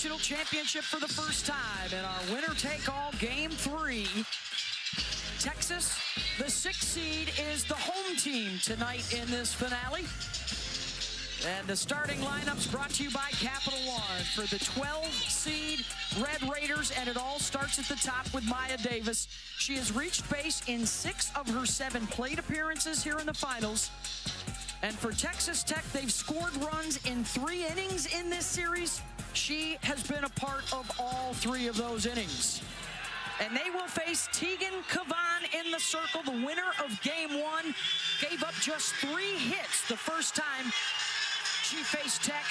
national championship for the first time in our winner-take-all Game 3. Texas, the 6th seed, is the home team tonight in this finale. And the starting lineups brought to you by Capital One for the 12-seed Red Raiders, and it all starts at the top with Maya Davis. She has reached base in 6 of her 7 plate appearances here in the finals. And for Texas Tech, they've scored runs in 3 innings in this series. She has been a part of all 3 of those innings. And they will face Tegan Kavan in the circle. The winner of Game 1 gave up just 3 hits the first time she faced Tech,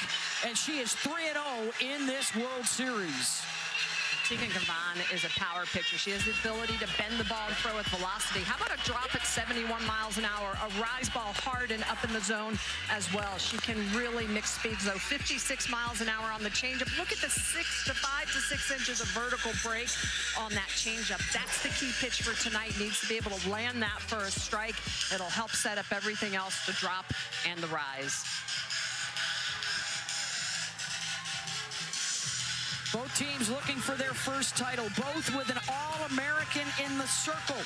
and she is 3-0 in this World Series. Tegan Kavan is a power pitcher. She has the ability to bend the ball and throw with velocity. How about a drop at 71 miles an hour, a rise ball hard and up in the zone as well. She can really mix speeds, though. 56 miles an hour on the changeup. Look at the 5 to 6 inches of vertical break on that changeup. That's the key pitch for tonight. Needs to be able to land that for a strike. It'll help set up everything else, the drop and the rise. Both teams looking for their first title, both with an All-American in the circle.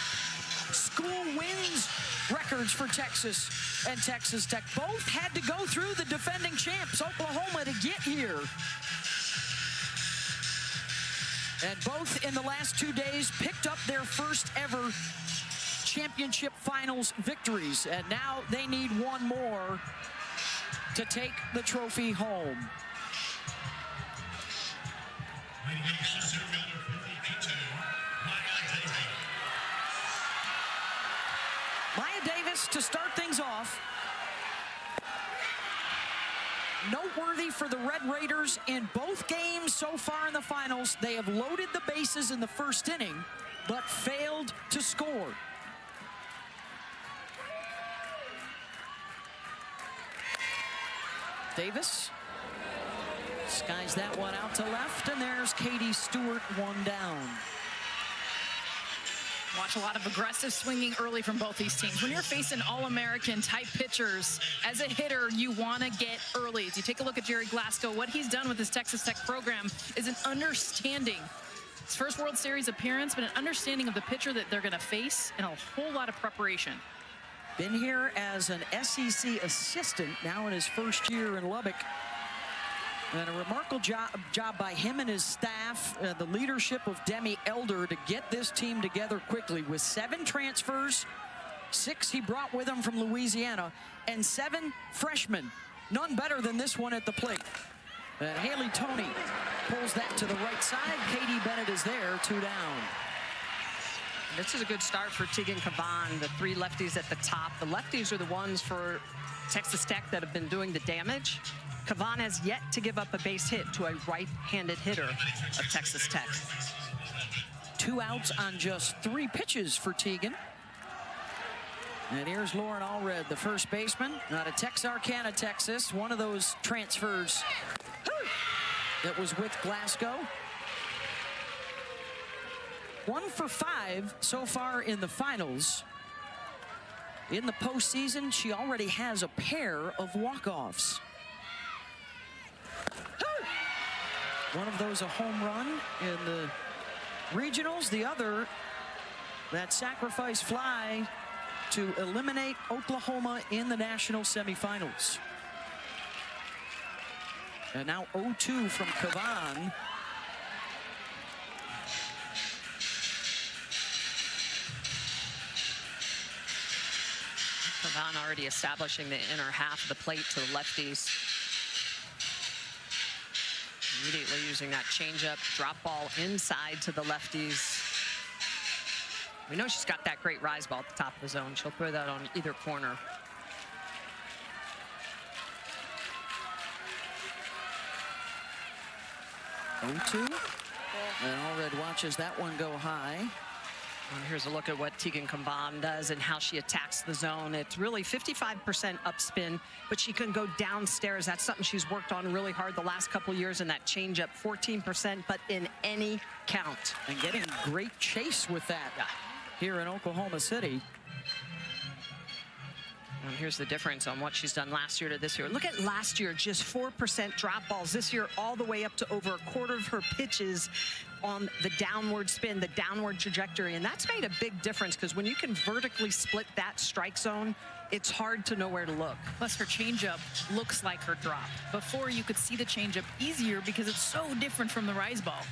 School wins records for Texas and Texas Tech. Both had to go through the defending champs, Oklahoma, to get here. And both in the last 2 days picked up their first ever championship finals victories. And now they need one more to take the trophy home. Maya Davis to start things off. Noteworthy for the Red Raiders in both games so far in the finals. They have loaded the bases in the first inning, but failed to score. Davis skies that one out to left, and there's Katie Stewart, 1 down. Watch a lot of aggressive swinging early from both these teams. When you're facing All-American type pitchers, as a hitter, you want to get early. As you take a look at Jerry Glasgow, what he's done with his Texas Tech program is an understanding. His first World Series appearance, but an understanding of the pitcher that they're going to face and a whole lot of preparation. Been here as an SEC assistant, now in his first year in Lubbock. And a remarkable job by him and his staff, the leadership of Demi Elder, to get this team together quickly with 7 transfers, 6 he brought with him from Louisiana, and 7 freshmen. None better than this one at the plate. And Haley Toney pulls that to the right side. Katie Bennett is there, 2 down. This is a good start for Tegan Kavan, the 3 lefties at the top. The lefties are the ones for Texas Tech that have been doing the damage. Kavan has yet to give up a base hit to a right-handed hitter of Texas Tech. 2 outs on just 3 pitches for Tegan. And here's Lauren Allred, the first baseman, out of Texarkana, Texas. One of those transfers that was with Glasgow. 1 for 5 so far in the finals. In the postseason, she already has a pair of walk-offs. One of those a home run in the regionals. The other, that sacrifice fly to eliminate Oklahoma in the national semifinals. And now 0-2 from Kavan. Kavan already establishing the inner half of the plate to the lefties. Immediately using that changeup, drop ball inside to the lefties. We know she's got that great rise ball at the top of the zone. She'll throw that on either corner. And Allred watches that one go high. And here's a look at what Tegan Kavan does and how she attacks the zone. It's really 55% upspin, but she can go downstairs. That's something she's worked on really hard the last couple years in that changeup. 14%, but in any count. And getting great chase with that here in Oklahoma City. And here's the difference on what she's done last year to this year. Look at last year, just 4% drop balls. This year, all the way up to over a quarter of her pitches on the downward spin, the downward trajectory. And that's made a big difference, because when you can vertically split that strike zone, it's hard to know where to look. Plus, her changeup looks like her drop. Before, you could see the changeup easier because it's so different from the rise ball.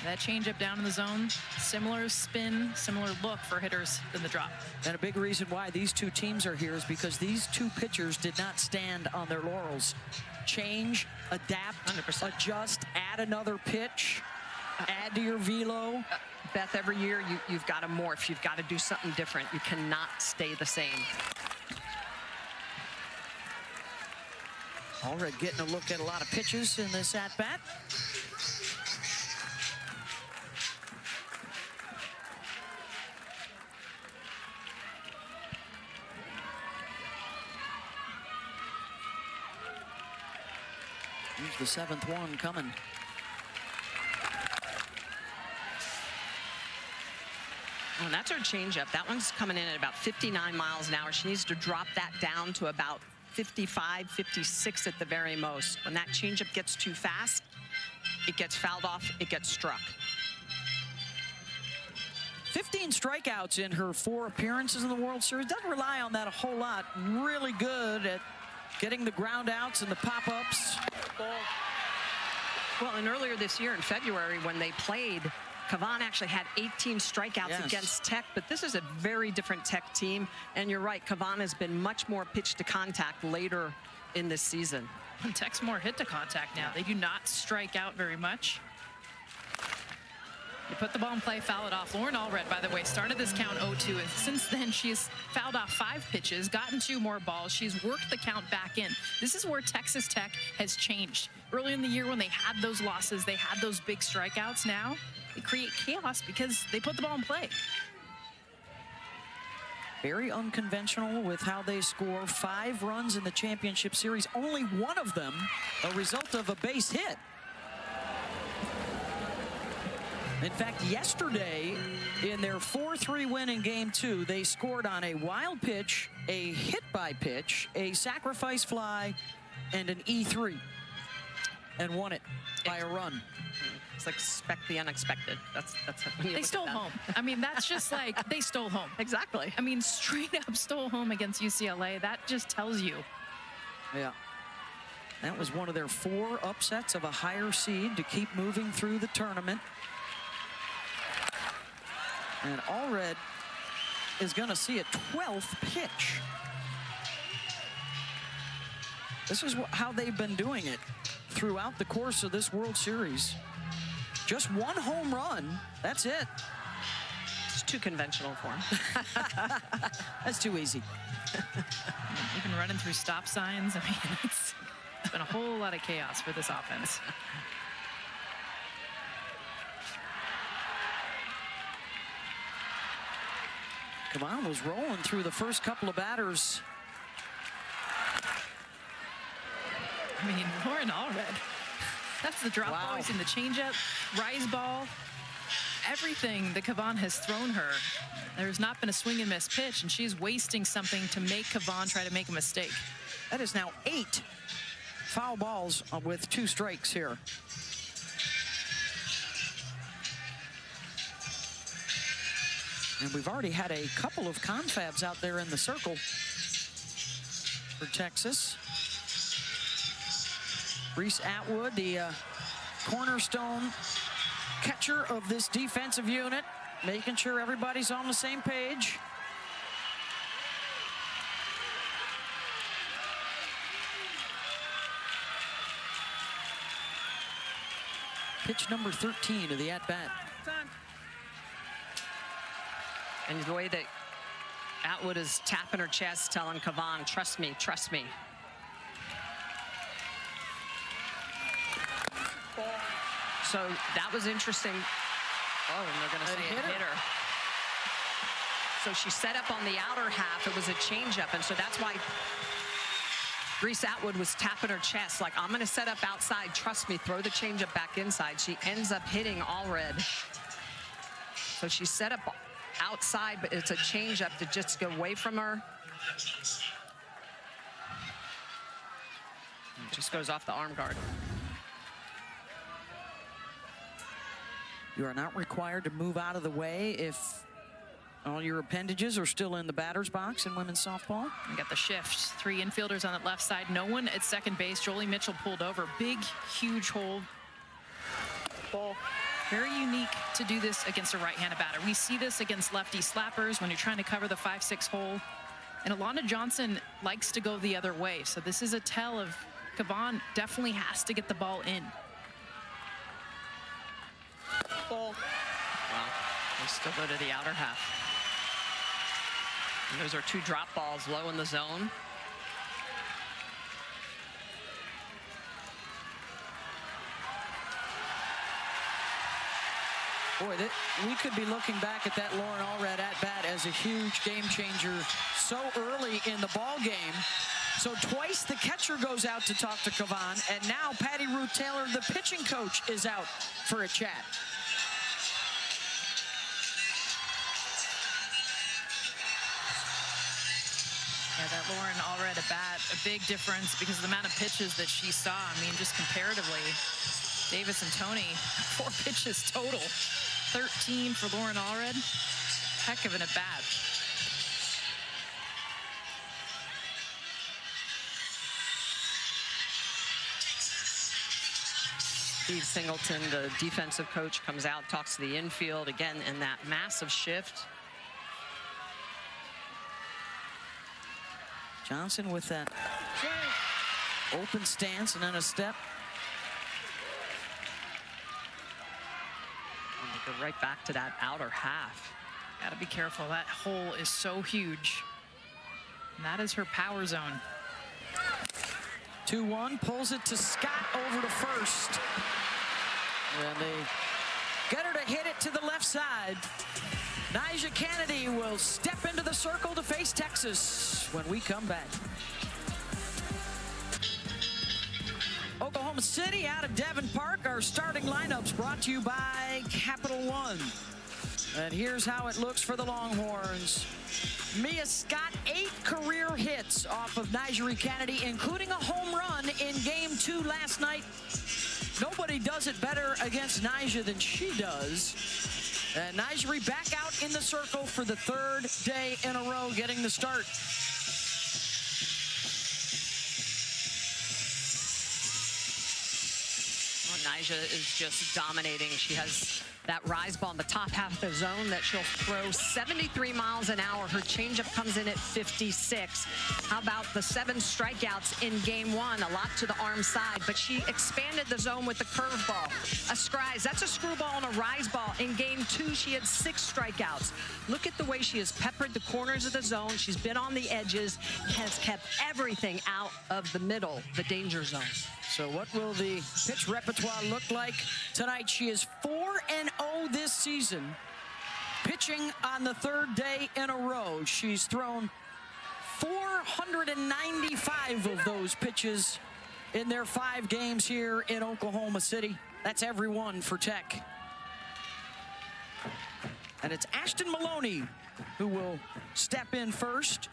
That changeup down in the zone, similar spin, similar look for hitters than the drop. And a big reason why these two teams are here is because these two pitchers did not stand on their laurels. Change, adapt, 100%. adjust, add another pitch, add to your velo. Beth, every year you've got to morph. You've got to do something different. You cannot stay the same. Already getting a look at a lot of pitches in this at-bat. Here's the seventh one coming. Oh, and that's her changeup. That one's coming in at about 59 miles an hour. She needs to drop that down to about 55, 56 at the very most. When that changeup gets too fast, it gets fouled off, it gets struck. 15 strikeouts in her 4 appearances in the World Series. Doesn't rely on that a whole lot. Really good at getting the ground outs and the pop-ups. Well, and earlier this year in February when they played, Kavan actually had 18 strikeouts against Tech, but this is a very different Tech team. And you're right, Kavan has been much more pitch to contact later in this season. And Tech's more hit to contact now. They do not strike out very much. You put the ball in play, foul it off. Lauren Allred, by the way, started this count 0-2, and since then she's fouled off 5 pitches, gotten 2 more balls. She's worked the count back in. This is where Texas Tech has changed. Early in the year when they had those losses, they had those big strikeouts. Now they create chaos because they put the ball in play. Very unconventional with how they score. 5 runs in the championship series, only one of them a result of a base hit. In fact, yesterday, in their 4-3 win in Game 2, they scored on a wild pitch, a hit by pitch, a sacrifice fly, and an E3, and won it by a run. It's like expect the unexpected. That's when you They stole home. I mean, that's just like they stole home. Exactly. I mean, straight up stole home against UCLA. That just tells you. Yeah. That was one of their 4 upsets of a higher seed to keep moving through the tournament. And Allred is going to see a 12th pitch. This is how they've been doing it throughout the course of this World Series. Just 1 home run. That's it. It's too conventional for him. That's too easy. Even running through stop signs. I mean, it's been a whole lot of chaos for this offense. Kavan was rolling through the first couple of batters. I mean, Lauren Allred. That's the drop ball. We've seen the changeup, rise ball, everything that Kavan has thrown her. There's not been a swing and miss pitch, and she's wasting something to make Kavan try to make a mistake. That is now 8 foul balls with 2 strikes here. And we've already had a couple of confabs out there in the circle for Texas. Reese Atwood, the cornerstone catcher of this defensive unit, making sure everybody's on the same page. Pitch number 13 of the at-bat. And the way that Atwood is tapping her chest, telling Kavan, trust me, trust me. So that was interesting. Oh, and they're going to say a hitter. So she set up on the outer half. It was a changeup, and so that's why Reese Atwood was tapping her chest, like, I'm going to set up outside. Trust me, throw the changeup back inside. She ends up hitting Allred. So she set up outside, but it's a changeup to just go away from her. Just goes off the arm guard. You are not required to move out of the way if all your appendages are still in the batter's box in women's softball. We got the shift. 3 infielders on that left side. No one at second base. Jolie Mitchell pulled over. Big, huge hole. Ball. Very unique to do this against a right-handed batter. We see this against lefty slappers when you're trying to cover the 5-6 hole. And Alana Johnson likes to go the other way. So this is a tell of Kavan definitely has to get the ball in. Ball. Wow. They still go to the outer half. And those are 2 drop balls low in the zone. Boy, we could be looking back at that Lauren Allred at-bat as a huge game changer so early in the ball game. So twice the catcher goes out to talk to Kavan, and now Patty Ruth Taylor, the pitching coach, is out for a chat. Yeah, that Lauren Allred at bat, a big difference because of the amount of pitches that she saw. I mean, just comparatively, Davis and Tony, 4 pitches total. 13 for Lauren Allred. Heck of an at bat. Steve Singleton, the defensive coach, comes out, talks to the infield again in that massive shift. Johnson with that open stance and then a step. And they go right back to that outer half. Got to be careful. That hole is so huge. And that is her power zone. 2-1, pulls it to Scott over to first. And they get her to hit it to the left side. Nyjah Kennedy will step into the circle to face Texas when we come back. Oklahoma City out of Devon Park. Our starting lineups brought to you by Capital One. And here's how it looks for the Longhorns. Mia Scott, 8 career hits off of Nyjah Kennedy, including a home run in Game 2 last night. Nobody does it better against Nyjah than she does. And Nyjah back out in the circle for the 3rd day in a row, getting the start. Well, Nyjah is just dominating. She has that rise ball in the top half of the zone that she'll throw 73 miles an hour. Her changeup comes in at 56. How about the 7 strikeouts in Game 1? A lot to the arm side, but she expanded the zone with the curveball. A scries, that's a screwball and a rise ball. In Game 2, she had 6 strikeouts. Look at the way she has peppered the corners of the zone. She's been on the edges, has kept everything out of the middle, the danger zone. So what will the pitch repertoire look like tonight? She is 4-0 this season, pitching on the 3rd day in a row. She's thrown 495 of those pitches in their 5 games here in Oklahoma City. That's every one for Tech. And it's Ashton Maloney who will step in first.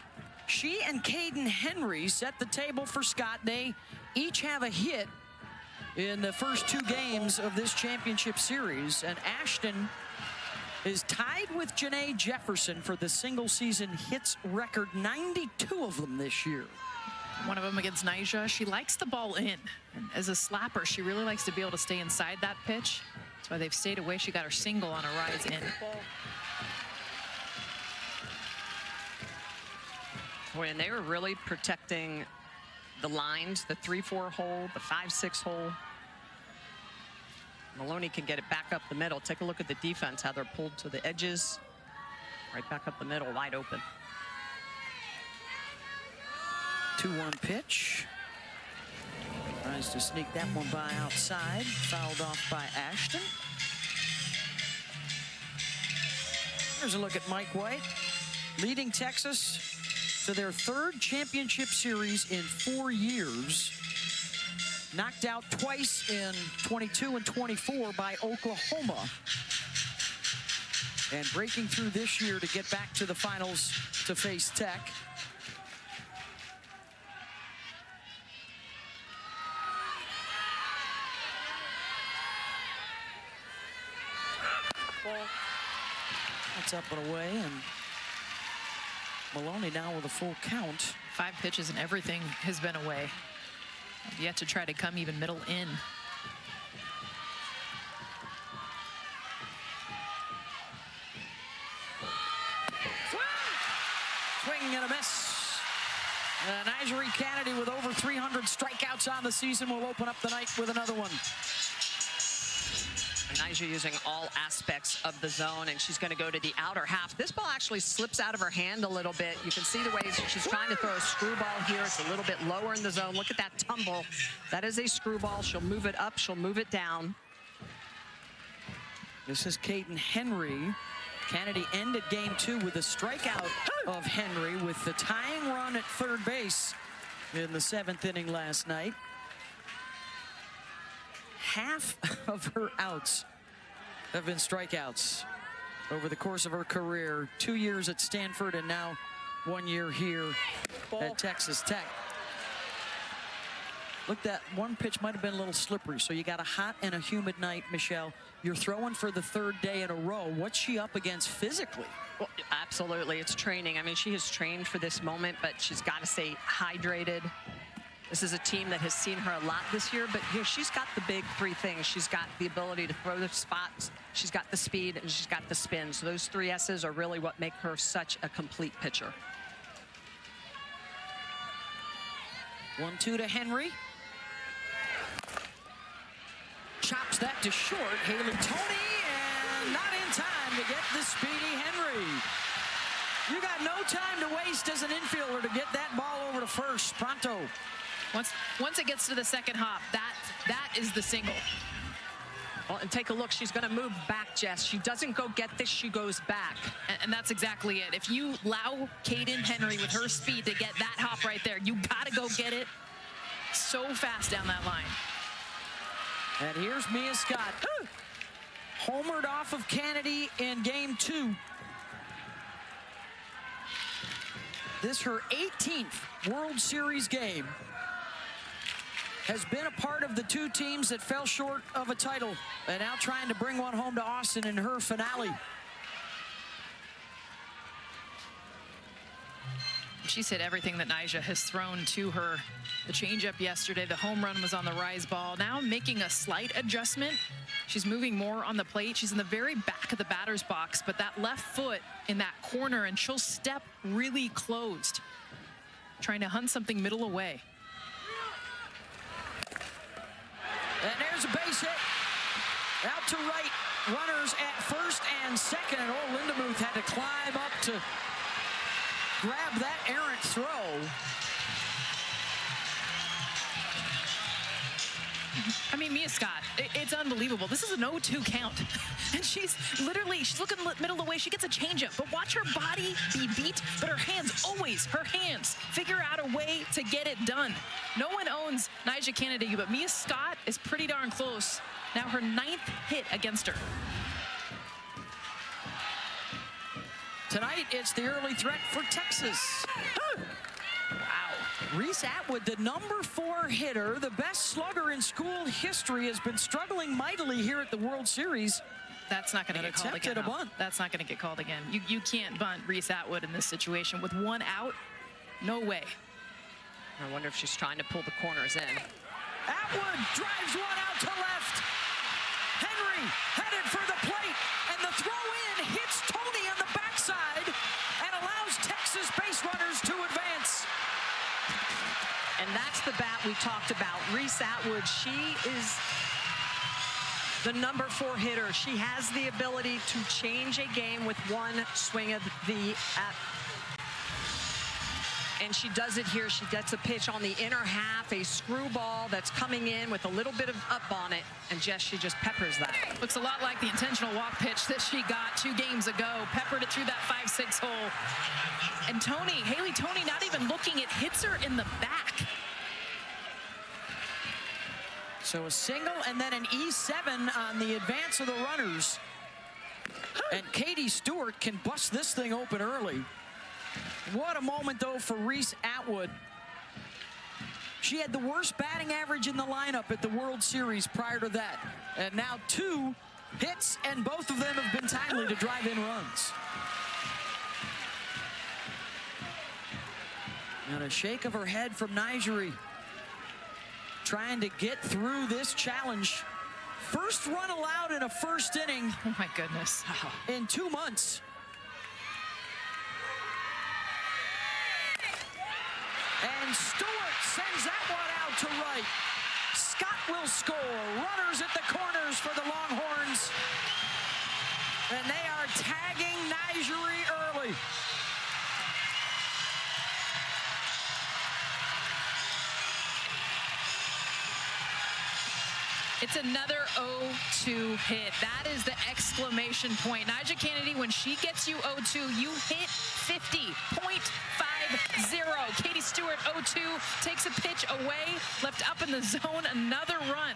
She and Caden Henry set the table for Scott. They each have a hit in the first 2 games of this championship series. And Ashton is tied with Janae Jefferson for the single season hits record, 92 of them this year. One of them against Nyjah. She likes the ball in. And as a slapper, she really likes to be able to stay inside that pitch. That's why they've stayed away. She got her single on a rise in. Boy, and they were really protecting the lines, the 3-4 hole, the 5-6 hole. Maloney can get it back up the middle. Take a look at the defense, how they're pulled to the edges. Right back up the middle, wide open. 2-1 pitch. Tries to sneak that one by outside. Fouled off by Ashton. Here's a look at Mike White, leading Texas to their 3rd championship series in 4 years. Knocked out twice in 22 and 24 by Oklahoma. And breaking through this year to get back to the finals to face Tech. That's up and away, and Maloney now with a full count. 5 pitches and everything has been away. Yet to try to come even middle in. Swing and a miss. Nigeri Kennedy with over 300 strikeouts on the season will open up the night with another one. Nigeri using all aspects of the zone, and she's going to go to the outer half. This ball actually slips out of her hand a little bit. You can see the way she's trying to throw a screwball here. It's a little bit lower in the zone. Look at that tumble. That is a screwball. She'll move it up. She'll move it down. This is Kaden Henry. Kennedy ended game 2 with a strikeout of Henry with the tying run at third base in the 7th inning last night. Half of her outs have been strikeouts over the course of her career. 2 years at Stanford and now 1 year here at Texas Tech. Look, that one pitch might have been a little slippery. So you got a hot and a humid night, Michelle. You're throwing for the 3rd day in a row. What's she up against physically? Well, absolutely, it's training. I mean, she has trained for this moment, but she's got to stay hydrated. This is a team that has seen her a lot this year, but here she's got the big 3 things. She's got the ability to throw the spots, she's got the speed, and she's got the spin. So those 3 S's are really what make her such a complete pitcher. 1-2 to Henry. Chops that to short. Haley Toney, and not in time to get the speedy Henry. You got no time to waste as an infielder to get that ball over to first. Pronto. Once it gets to the second hop, that is the single. Well, and take a look. She's going to move back, Jess. She doesn't go get this. She goes back. And that's exactly it. If you allow Kaden Henry with her speed to get that hop right there, you got to go get it so fast down that line. And here's Mia Scott. Homered off of Kennedy in game 2. This her 18th World Series game. Has been a part of the 2 teams that fell short of a title, and now trying to bring one home to Austin in her finale. She's hit everything that Nyjah has thrown to her. The changeup yesterday, the home run was on the rise ball. Now making a slight adjustment. She's moving more on the plate. She's in the very back of the batter's box, but that left foot in that corner, and she'll step really closed, trying to hunt something middle away. And there's a base hit. Out to right, runners at first and second, and old Lindemuth had to climb up to grab that errant throw. I mean, Mia Scott, it's unbelievable. This is an 0-2 count. And she's looking middle away. She gets a changeup, but watch her body be beat, but her hands, always her hands, figure out a way to get it done. No one owns Nyjah Kennedy, but Mia Scott is pretty darn close. Now her 9th hit against her. Tonight, it's the early threat for Texas. Wow. Reese Atwood, the number 4 hitter, the best slugger in school history, has been struggling mightily here at the World Series. That's not going to get called again. A bunt. That's not going to get called again. You can't bunt Reese Atwood in this situation. With 1 out, no way. I wonder if she's trying to pull the corners in. Atwood drives 1 out to left. Henry headed for the plate, and the throw in hits Toney on the backside and allows Texas base runners to advance. And that's the bat we talked about. Reese Atwood, she is the number 4 hitter. She has the ability to change a game with 1 swing of the and she does it here. She gets a pitch on the inner half, a screwball that's coming in with a little bit of up on it, and she just peppers that. Looks a lot like the intentional walk pitch that she got 2 games ago. Peppered it through that 5-6 hole. And Haley Toney, not even looking, it hits her in the back. So a single and then an E7 on the advance of the runners. And Katie Stewart can bust this thing open early. What a moment, though, for Reese Atwood. She had the worst batting average in the lineup at the World Series prior to that. And now 2 hits, and both of them have been timely to drive in runs. And a shake of her head from Nigeri, trying to get through this challenge. First run allowed in a first inning. Oh my goodness. In 2 months. And Stewart sends that one out to right. Scott will score. Runners at the corners for the Longhorns. And they are tagging Nigeri early. It's another 0-2 hit. That is the exclamation point. Nyjah Kennedy, when she gets you 0-2, you hit 50.50. Katie Stewart, 0-2, takes a pitch away, left up in the zone, another run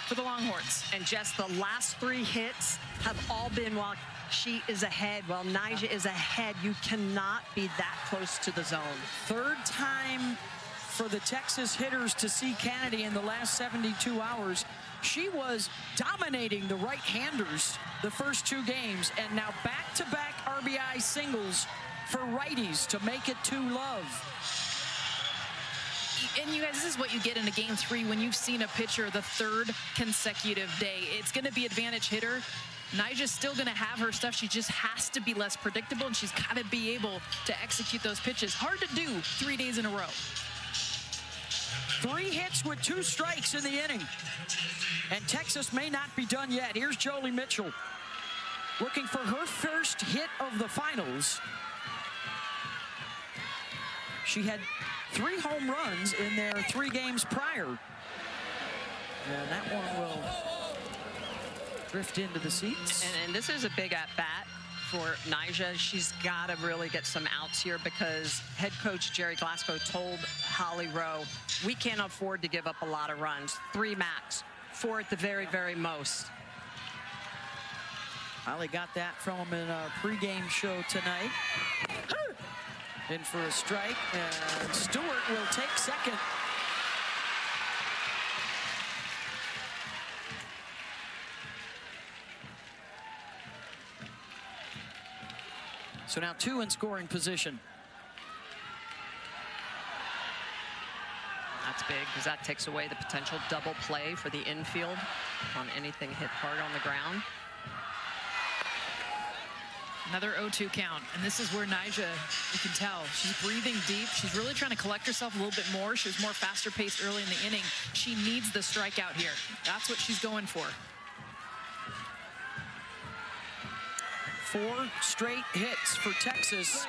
for the Longhorns. And just the last 3 hits have all been while she is ahead, while Nyjah is ahead. You cannot be that close to the zone. Third time for the Texas hitters to see Kennedy in the last 72 hours. She was dominating the right-handers the first 2 games, and now back-to-back RBI singles for righties to make it 2-love. And you guys, this is what you get in a game 3 when you've seen a pitcher the 3rd consecutive day. It's going to be advantage hitter. Nyjah's still going to have her stuff. She just has to be less predictable, and she's got to be able to execute those pitches. Hard to do 3 days in a row. 3 hits with 2 strikes in the inning. And Texas may not be done yet. Here's Jolie Mitchell looking for her first hit of the finals. She had 3 home runs in their 3 games prior. And that one will drift into the seats. And this is a big at-bat for Nyjah. She's got to really get some outs here, because head coach Jerry Glasgow told Holly Rowe, we can't afford to give up a lot of runs. 3 max, 4 at the very, very most. Holly got that from him in our pregame show tonight. In for a strike, and Stewart will take second. So now 2 in scoring position. That's big, because that takes away the potential double play for the infield on anything hit hard on the ground. Another 0-2 count, and this is where Nyjah, you can tell, she's breathing deep. She's really trying to collect herself a little bit more. She was more faster paced early in the inning. She needs the strikeout here. That's what she's going for. 4 straight hits for Texas,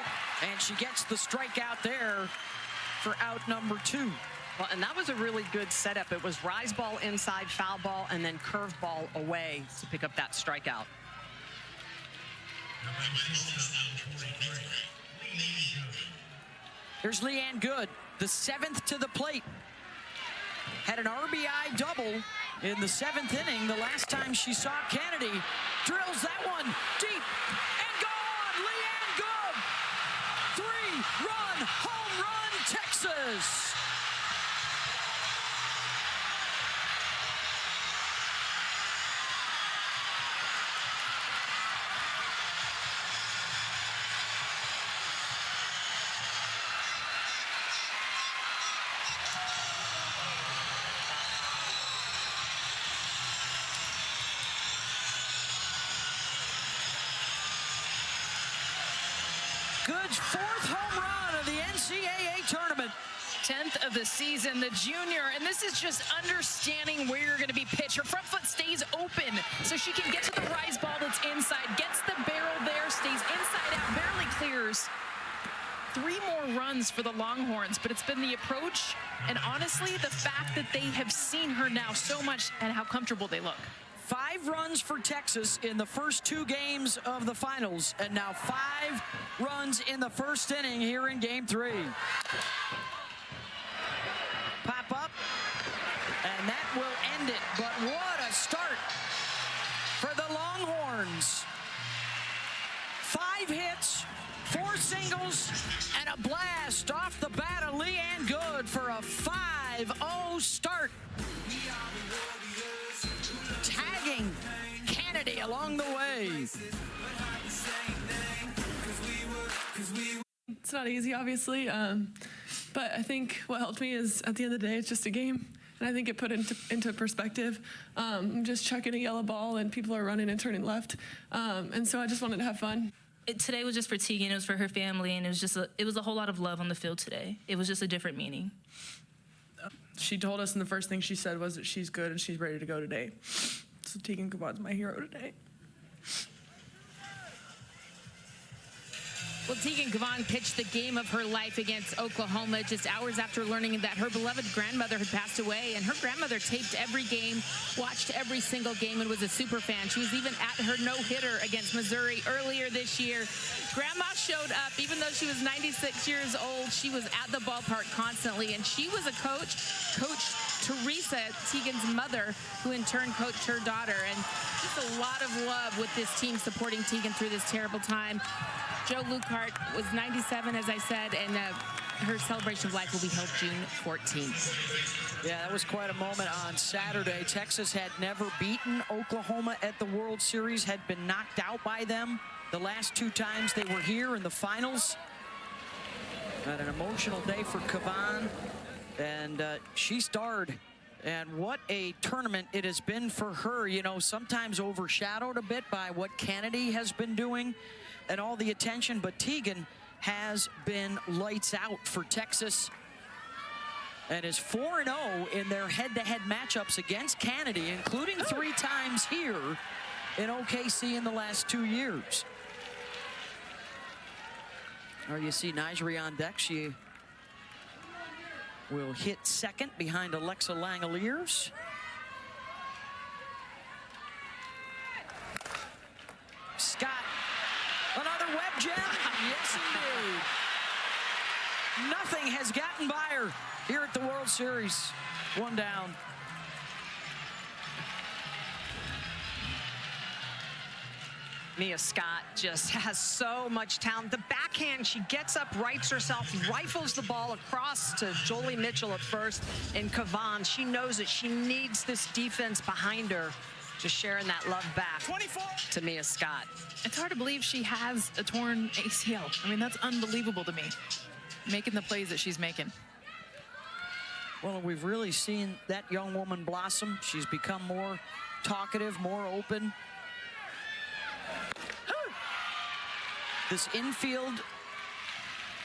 and she gets the strikeout there for out number 2. Well, and that was a really good setup. It was rise ball inside, foul ball, and then curve ball away to pick up that strikeout. Here's Leanne Good, the 7th to the plate. Had an RBI double in the 7th inning the last time she saw Kennedy. Drills that one deep and gone. Leanne Good, 3-run home run, Texas. Good's 4th home run of the NCAA tournament. 10th of the season, the junior, and this is just understanding where you're going to be pitched. Her front foot stays open, so she can get to the rise ball that's inside, gets the barrel there, stays inside out, barely clears. 3 more runs for the Longhorns, but it's been the approach, and honestly, the fact that they have seen her now so much and how comfortable they look. 5 runs for Texas in the first 2 games of the finals, and now 5 runs in the first inning here in game 3. Pop up, and that will end it. But what a start for the Longhorns. 5 hits, 4 singles, and a blast off the bat of Leanne Good for a 5-0 start. Tagging Kennedy along the way. It's not easy, obviously, but I think what helped me is, at the end of the day, it's just a game. And I think it put into perspective. I'm just chucking a yellow ball, and people are running and turning left. And so I just wanted to have fun. Today was just for Tegan. It was for her family, and it was a whole lot of love on the field today. It was just a different meaning. She told us, and the first thing she said was that she's good and she's ready to go today. So Tegan Kavan's my hero today. Well, Tegan Kavan pitched the game of her life against Oklahoma just hours after learning that her beloved grandmother had passed away. And her grandmother taped every game, watched every single game, and was a super fan. She was even at her no-hitter against Missouri earlier this year. Grandma showed up. Even though she was 96 years old, she was at the ballpark constantly. And she was a coach, Coach Teresa, Tegan's mother, who in turn coached her daughter. And just a lot of love with this team supporting Tegan through this terrible time. Joe Lukehart was 97, as I said, and her celebration of life will be held June 14th. Yeah, that was quite a moment on Saturday. Texas had never beaten Oklahoma at the World Series, had been knocked out by them the last 2 times they were here in the finals. Had an emotional day for Kavan, and she starred. And what a tournament it has been for her, you know, sometimes overshadowed a bit by what Kennedy has been doing and all the attention, but Tegan has been lights out for Texas and is 4-0 in their head-to-head matchups against Kennedy, including 3 times here in OKC in the last 2 years. Or you see Nigeri on deck. She will hit second behind Alexa Langoliers. Scott. Another web gem. Yes, indeed. Nothing has gotten by her here at the World Series. 1 down. Mia Scott just has so much talent. The backhand, she gets up, rights herself, rifles the ball across to Jolie Mitchell at first. And Kavan, she knows that she needs this defense behind her, just sharing that love back 24 to Mia Scott. It's hard to believe she has a torn ACL. I mean, that's unbelievable to me, making the plays that she's making. Well, we've really seen that young woman blossom. She's become more talkative, more open. This infield,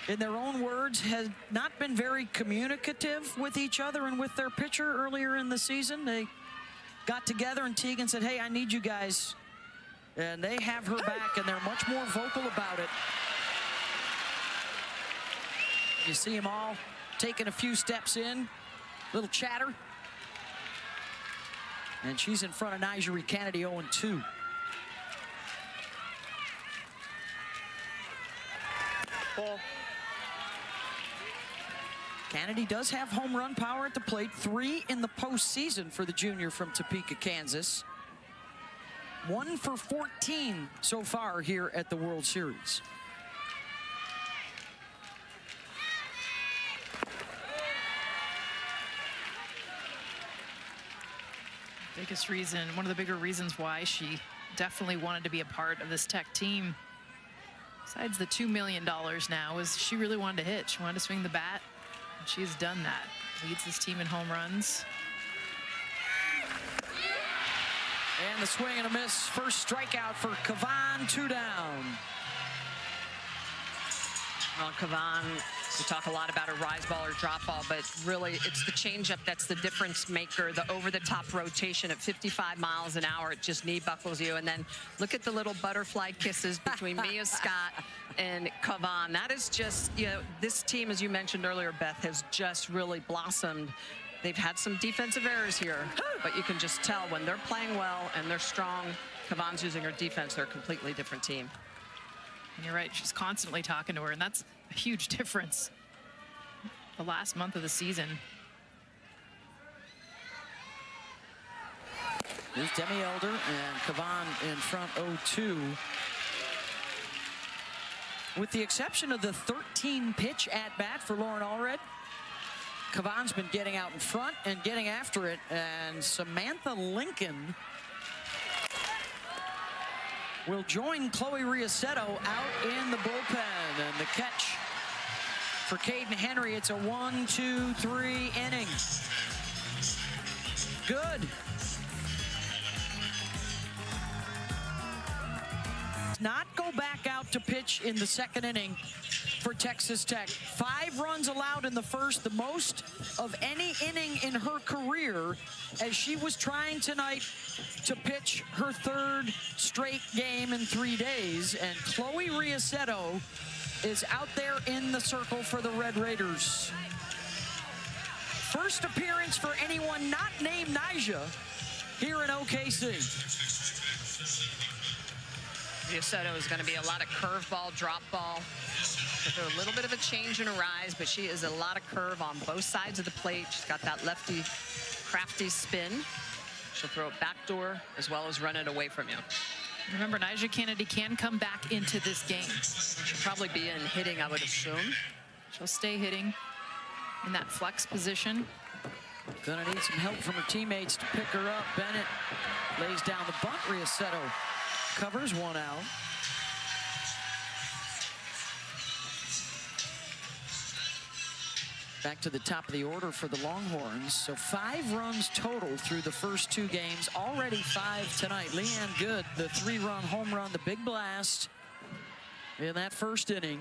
in their own words, has not been very communicative with each other and with their pitcher earlier in the season. They got together and Tegan said, hey, I need you guys. And they have her back, and they're much more vocal about it. You see them all taking a few steps in, little chatter. And she's in front of Nigeri Kennedy, 0-2. Ball. Kennedy does have home run power at the plate, 3 in the postseason for the junior from Topeka, Kansas. 1 for 14 so far here at the World Series. Biggest reason, one of the bigger reasons why she definitely wanted to be a part of this Tech team, besides the $2 million now, is she really wanted to hit. She wanted to swing the bat, and she's done that. Leads this team in home runs. And the swing and a miss. First strikeout for Kavan, 2 down. Well, Kavan, we talk a lot about her rise ball or drop ball, but really it's the changeup that's the difference maker. The over-the-top rotation at 55 miles an hour, it just knee buckles you. And then look at the little butterfly kisses between Mia Scott and Kavan. That is just, you know, this team, as you mentioned earlier, Beth, has just really blossomed. They've had some defensive errors here, but you can just tell when they're playing well and they're strong, Kavan's using her defense, they're a completely different team. And you're right, she's constantly talking to her, and that's a huge difference. The last month of the season. Here's Demi Elder and Kavan in front, 0-2. With the exception of the 13-pitch at-bat for Lauren Allred, Kavan's been getting out in front and getting after it, and Samantha Lincoln will join Chloe Riasetto out in the bullpen. And the catch for Caden Henry. It's a 1-2-3 inning. Good. Not go back out to pitch in the second inning for Texas Tech. 5 runs allowed in the first, the most of any inning in her career, as she was trying tonight to pitch her 3rd straight game in 3 days. And Chloe Riasetto is out there in the circle for the Red Raiders. First appearance for anyone not named Nyjah here in OKC. Riasetto is going to be a lot of curveball, drop ball. With a little bit of a change in her eyes, but she is a lot of curve on both sides of the plate. She's got that lefty, crafty spin. She'll throw it backdoor as well as run it away from you. Remember, Nyjah Kennedy can come back into this game. She'll probably be in hitting, I would assume. She'll stay hitting in that flex position. Gonna need some help from her teammates to pick her up. Bennett lays down the bunt. Riasetto covers one out. Back to the top of the order for the Longhorns. So 5 runs total through the first 2 games. Already 5 tonight. Leanne Good, the 3-run home run, the big blast in that first inning.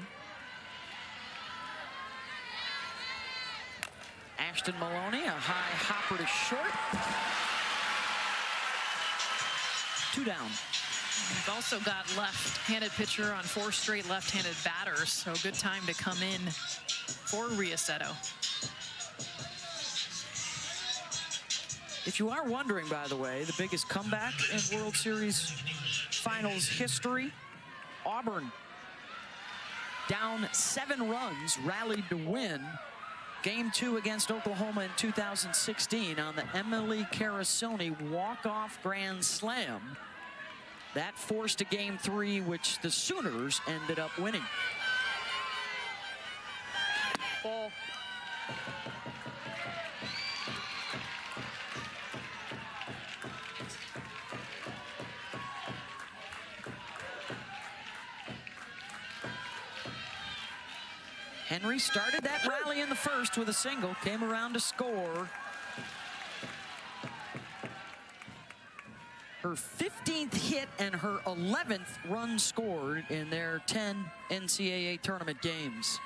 Ashton Maloney, a high hopper to short. 2 down. We've also got left-handed pitcher on 4 straight left-handed batters, so good time to come in for Riasetto. If you are wondering, by the way, the biggest comeback in World Series Finals history, Auburn down 7 runs, rallied to win Game 2 against Oklahoma in 2016 on the Emily Carasoni walk-off grand slam. That forced a Game 3, which the Sooners ended up winning. Ball. Henry started that rally in the first with a single, came around to score. Her 15th hit and her 11th run scored in their 10 NCAA tournament games.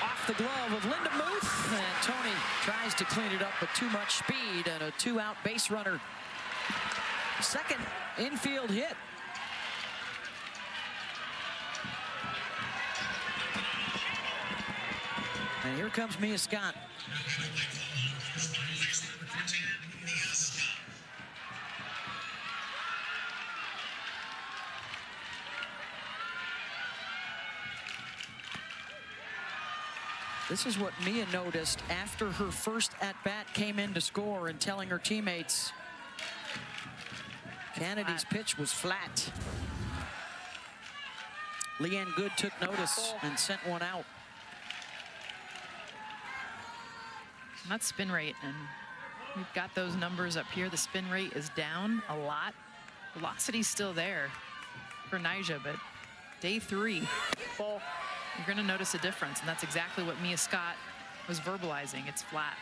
Off the glove of Linda Muth, and Tony tries to clean it up, but too much speed and a 2-out base runner. Second infield hit. And here comes Mia Scott. This is what Mia noticed after her first at-bat came in to score, and telling her teammates Kennedy's pitch was flat. Leanne Good took notice and sent one out. Not spin rate, and we've got those numbers up here. The spin rate is down a lot. Velocity's still there for Nyjah, but day 3, you're going to notice a difference, and that's exactly what Mia Scott was verbalizing. It's flat.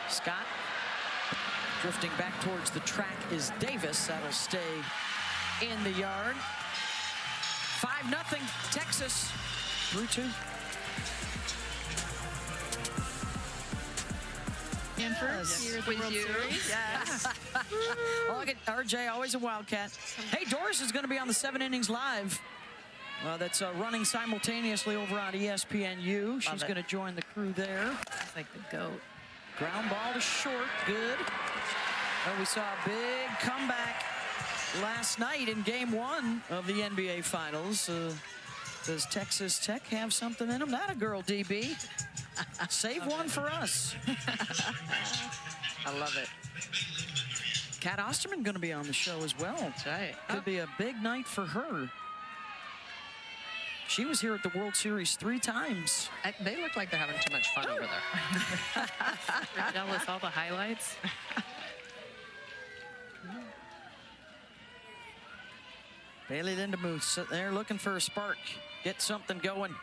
Scott drifting back towards the track is Davis. That'll stay in the yard. 5-0 Texas. 3-2. Yes. Here at the World Series. Yes. Oh, look at RJ, always a Wildcat. Hey, Doris is going to be on the 7 Innings Live. That's running simultaneously over on ESPNU. She's going to join the crew there. It's like the GOAT. Ground ball to short, good. Well, we saw a big comeback last night in Game 1 of the NBA Finals. Does Texas Tech have something in them? Not a girl, DB. Save one for us. I love it. Kat Osterman going to be on the show as well. That's right. Could be a big night for her. She was here at the World Series 3 times. They look like they're having too much fun over there. You're jealous, all the highlights. Bailey Lindemuth sitting there looking for a spark. Get something going.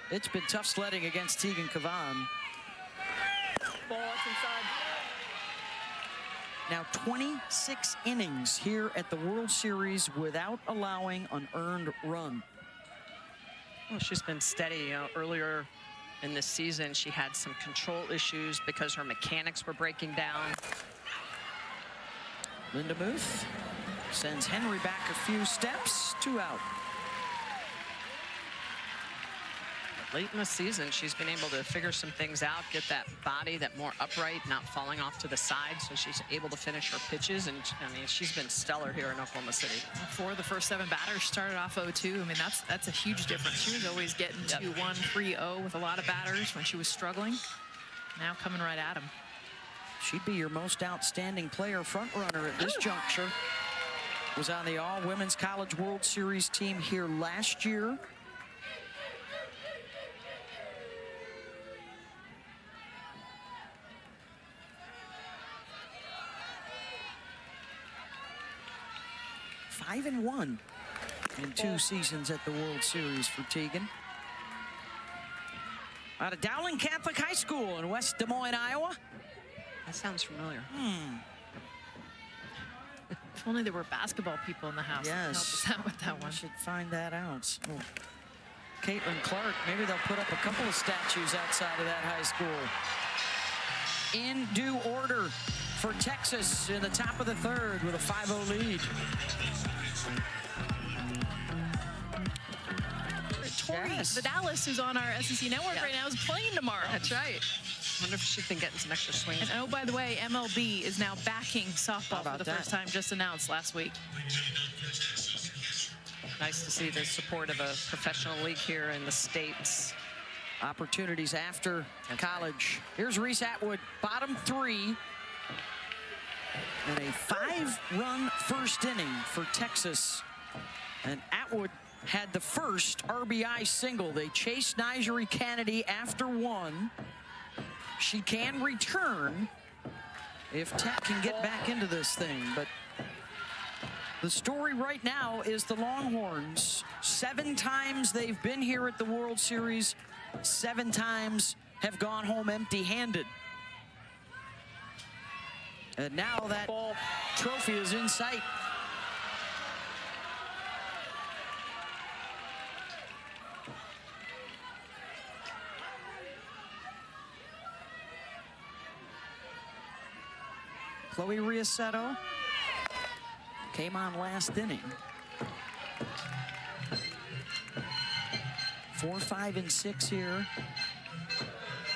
It's been tough sledding against Tegan Kavan. Ball, it's inside. Now 26 innings here at the World Series without allowing an earned run. Well, she's been steady. You know, earlier in this season, she had some control issues because her mechanics were breaking down. Lindemuth sends Henry back a few steps, 2 out. Late in the season, she's been able to figure some things out, get that body that more upright, not falling off to the side, so she's able to finish her pitches. And I mean, she's been stellar here in Oklahoma City. 4 of the first 7 batters started off 0-2. I mean, that's a huge difference. She was always getting 2-1, 3-0 with a lot of batters when she was struggling. Now coming right at him. She'd be your most outstanding player front runner at this juncture. Was on the All-Women's College World Series team here last year. Five and 1 in 2 seasons at the World Series for Tegan. Out of Dowling Catholic High School in West Des Moines, Iowa. That sounds familiar. If only there were basketball people in the house. Yes. Help us out with that I one. should find that out. Oh. Caitlin Clark, maybe they'll put up a couple of statues outside of that high school. In due order for Texas in the top of the 3rd with a 5-0 lead. Tori Vidalis, who's on our SEC network right now, is playing tomorrow. That's right. Wonder if she's been getting some extra swings. And oh, by the way, MLB is now backing softball for the first time, just announced last week. Nice to see the support of a professional league here in the States. Opportunities after college. Here's Reese Atwood, bottom 3. And a 5-run first inning for Texas. And Atwood had the first RBI single. They chased Nigeri Kennedy after 1. She can return if Tech can get back into this thing. But the story right now is the Longhorns. 7 times they've been here at the World Series. 7 times have gone home empty-handed. And now that trophy is in sight. Chloe Riasetto came on last inning. 4, 5, and 6 here.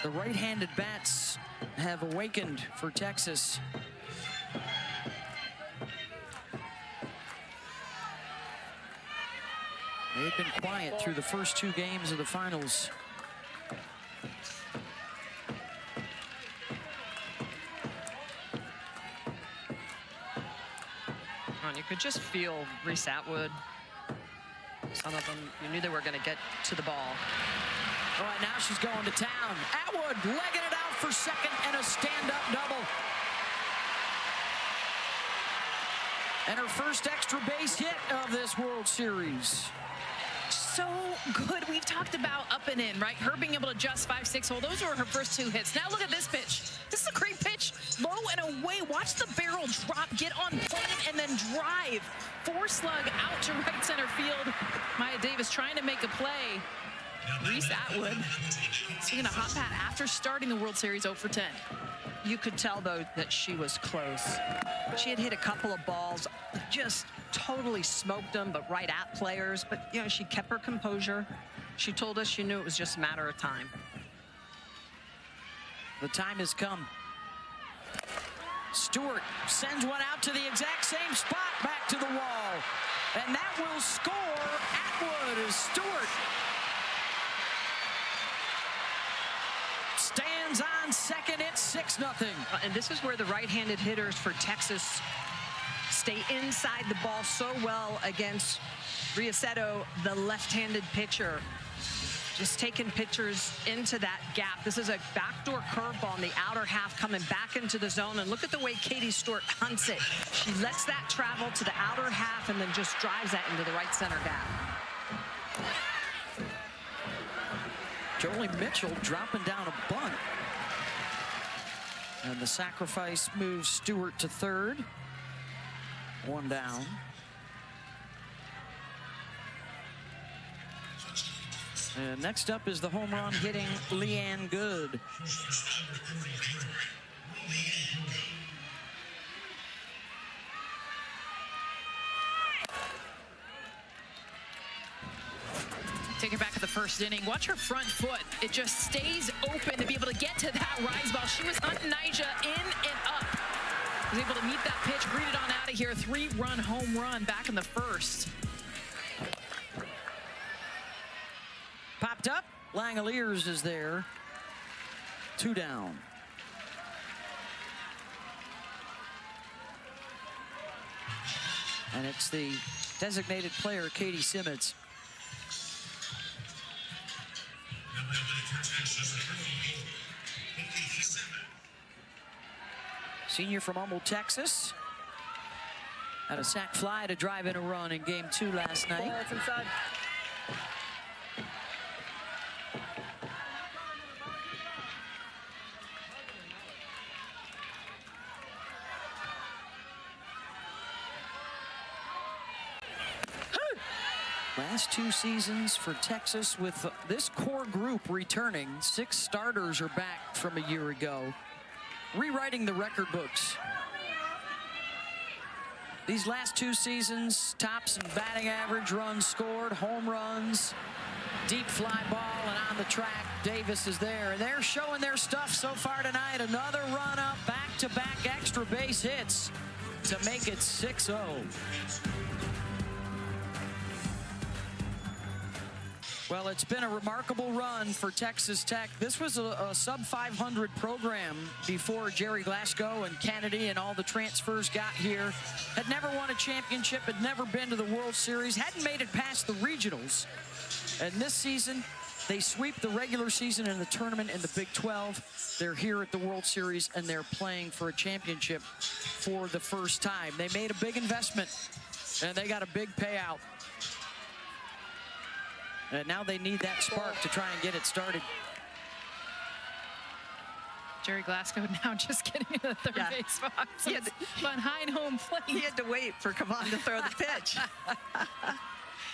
The right-handed bats have awakened for Texas. They've been quiet through the first 2 games of the finals. You could just feel Reese Atwood. Some of them, you knew they were going to get to the ball. All right, now she's going to town. Atwood legging it out for second and a stand-up double. And her first extra base hit of this World Series. So good. We've talked about up and in, right? Her being able to adjust 5-6 hole. Those were her first 2 hits. Now look at this pitch. This is a great pitch. Low and away. Watch the barrel drop, get on plane, and then drive. 4 slug out to right center field. Maya Davis trying to make a play. Reese Atwood seeing a hot pat after starting the World Series 0 for 10. You could tell, though, that she was close. She had hit a couple of balls, just totally smoked them, but right at players. But, you know, she kept her composure. She told us she knew it was just a matter of time. The time has come. Stewart sends one out to the exact same spot, back to the wall. And that will score. Atwood as Stewart stands on second. It's 6-0. And this is where the right-handed hitters for Texas stay inside the ball so well against Riaceto, the left-handed pitcher. Just taking pitchers into that gap. This is a backdoor curveball in the outer half coming back into the zone. And look at the way Katie Stewart hunts it. She lets that travel to the outer half and then just drives that into the right center gap. Jolie Mitchell dropping down a bunt. And the sacrifice moves Stewart to third. One down. And next up is the home run hitting Leanne Good. Take it back at the first inning. Watch her front foot. It just stays open to be able to get to that rise ball. She was hunting Nyjah in and up. Was able to meet that pitch, greet it on out of here. 3-run home run back in the first. Popped up. Langoliers is there. 2 down. And it's the designated player, Katie Simmons. Senior from Humble, Texas. Had a sac fly to drive in a run in game 2 last night. It's inside. Last 2 seasons for Texas with this core group returning. 6 starters are back from a year ago. Rewriting the record books. These last 2 seasons, tops in batting average, runs scored, home runs, deep fly ball, and on the track, Davis is there. And they're showing their stuff so far tonight. Another run up, back-to-back extra base hits to make it 6-0. Well, it's been a remarkable run for Texas Tech. This was a sub-500 program before Jerry Glasgow and Kennedy and all the transfers got here. Had never won a championship, had never been to the World Series, hadn't made it past the regionals. And this season, they sweep the regular season and the tournament in the Big 12. They're here at the World Series, and they're playing for a championship for the first time. They made a big investment, and they got a big payout. And now they need that spark to try and get it started. Jerry Glasgow now just getting into the third base box. Behind home plate. He had to wait for Kavan to throw the pitch.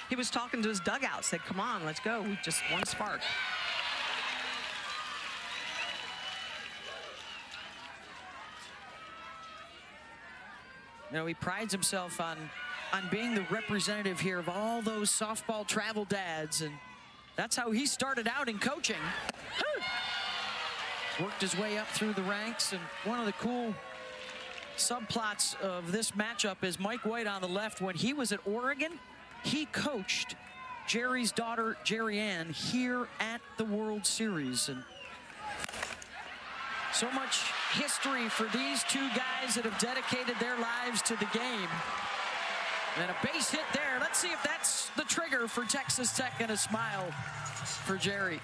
He was talking to his dugout, said, come on, let's go. We just one spark. You know, he prides himself on being the representative here of all those softball travel dads, and that's how he started out in coaching. Worked his way up through the ranks, and one of the cool subplots of this matchup is Mike White on the left. When he was at Oregon, he coached Jerry's daughter, Jerry Ann, here at the World Series. And so much history for these 2 guys that have dedicated their lives to the game. And a base hit there. Let's see if that's the trigger for Texas Tech, and a smile for Jerry.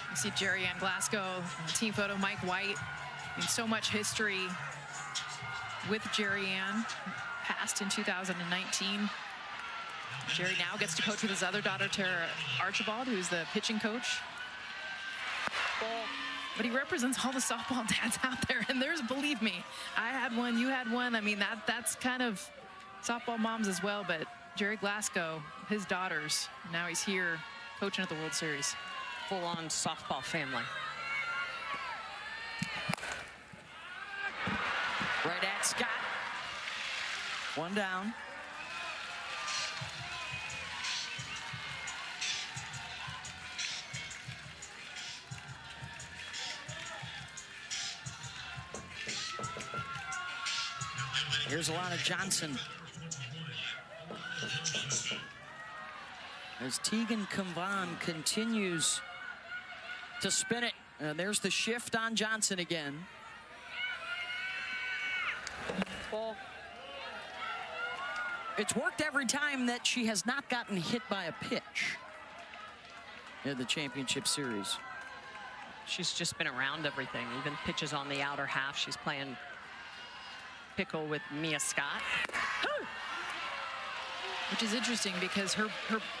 You see Jerry Ann Glasgow, team photo, Mike White. I mean, so much history with Jerry Ann, passed in 2019. Jerry now gets to coach with his other daughter, Tara Archibald, who's the pitching coach. But he represents all the softball dads out there. And there's, believe me, I had one, you had one. I mean, that's kind of softball moms as well. But Jerry Glasgow, his daughters, now he's here coaching at the World Series. Full-on softball family. Right at Scott. 1 down. Here's Alana Johnson. As Tegan Kavan continues to spin it. And there's the shift on Johnson again. ball. It's worked every time that she has not gotten hit by a pitch in the championship series. She's just been around everything, even pitches on the outer half. She's playing pickle with Mia Scott. Which is interesting because her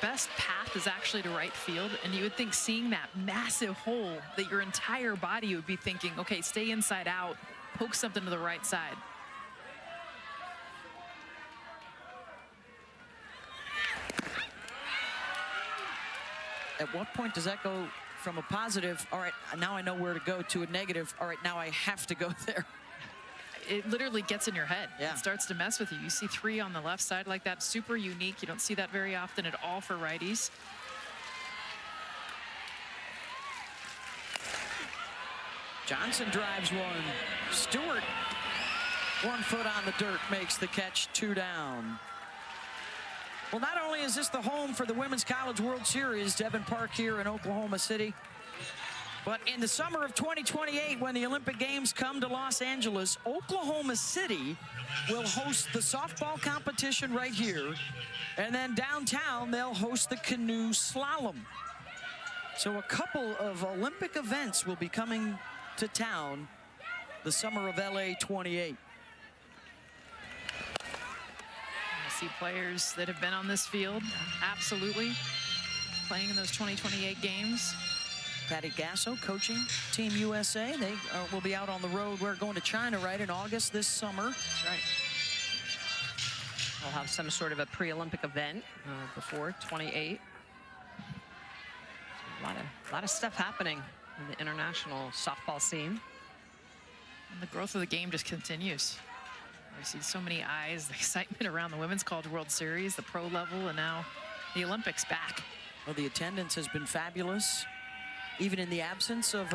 best path is actually to right field, and you would think seeing that massive hole that your entire body would be thinking, okay, stay inside out, poke something to the right side. At what point does that go from a positive, all right, now I know where to go, to a negative, all right, now I have to go there? It literally gets in your head. Yeah. It starts to mess with you. You see 3 on the left side like that, super unique. You don't see that very often at all for righties. Johnson drives one. Stewart, 1 foot on the dirt, makes the catch, 2 down. Well, not only is this the home for the Women's College World Series, Devon Park here in Oklahoma City, but in the summer of 2028, when the Olympic Games come to Los Angeles, Oklahoma City will host the softball competition right here. And then downtown, they'll host the canoe slalom. So a couple of Olympic events will be coming to town the summer of LA 28. I see players that have been on this field, absolutely, playing in those 2028 games. Patty Gasso coaching Team USA. They will be out on the road. We're going to China, right, in August this summer. That's right. We'll have some sort of a pre-Olympic event before 28. A lot of stuff happening in the international softball scene. And the growth of the game just continues. We see so many eyes, the excitement around the Women's College World Series, the pro level, and now the Olympics back. Well, the attendance has been fabulous, even in the absence of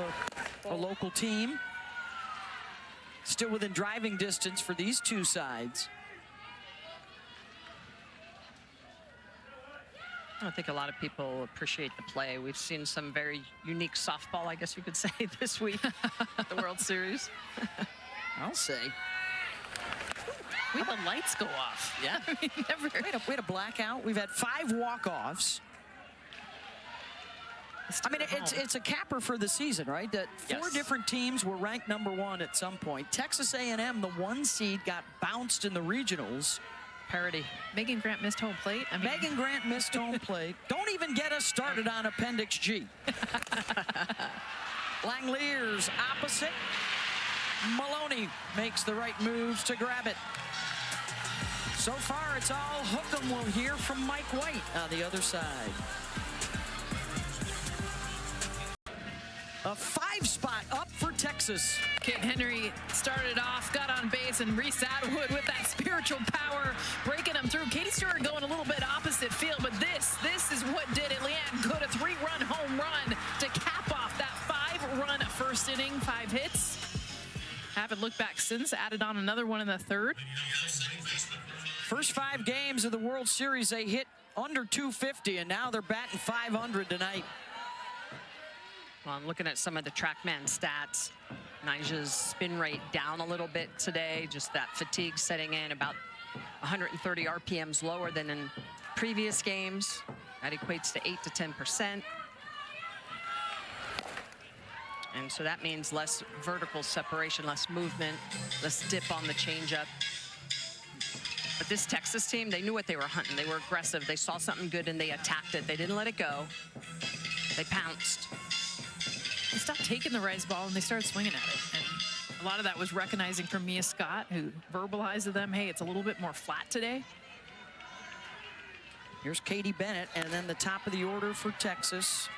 a local team. Still within driving distance for these two sides. I don't think a lot of people appreciate the play. We've seen some very unique softball, I guess you could say, this week at the World Series. I'll say. We had the lights go off. Yeah. I mean, never. We had a blackout. We've had 5 walk-offs. I mean, it's a capper for the season, right? That 4 different teams were ranked #1 at some point. Texas A&M, the 1 seed, got bounced in the regionals. Parity. Megan Grant missed home plate. I mean, Megan Grant missed home plate. Don't even get us started on Appendix G. Langeliers opposite. Maloney makes the right moves to grab it. So far, it's all hook 'em. We'll hear from Mike White on the other side. A 5-spot up for Texas. Kate Henry started off, got on base, and Reese Atwood with that spiritual power breaking them through. Katie Stewart going a little bit opposite field, but this is what did it. Leanne Good, a 3-run home run to cap off that 5-run first inning, 5 hits. Haven't looked back since, added on another one in the 3rd. First 5 games of the World Series, they hit under 250, and now they're batting 500 tonight. Well, I'm looking at some of the TrackMan stats. Nija's spin rate down a little bit today, just that fatigue setting in, about 130 RPMs lower than in previous games. That equates to 8 to 10%. And so that means less vertical separation, less movement, less dip on the changeup. But this Texas team, they knew what they were hunting. They were aggressive. They saw something good and they attacked it. They didn't let it go. They pounced. They stopped taking the rise ball and they started swinging at it. And a lot of that was recognizing from Mia Scott, who verbalized to them, hey, it's a little bit more flat today. Here's Katie Bennett, and then the top of the order for Texas.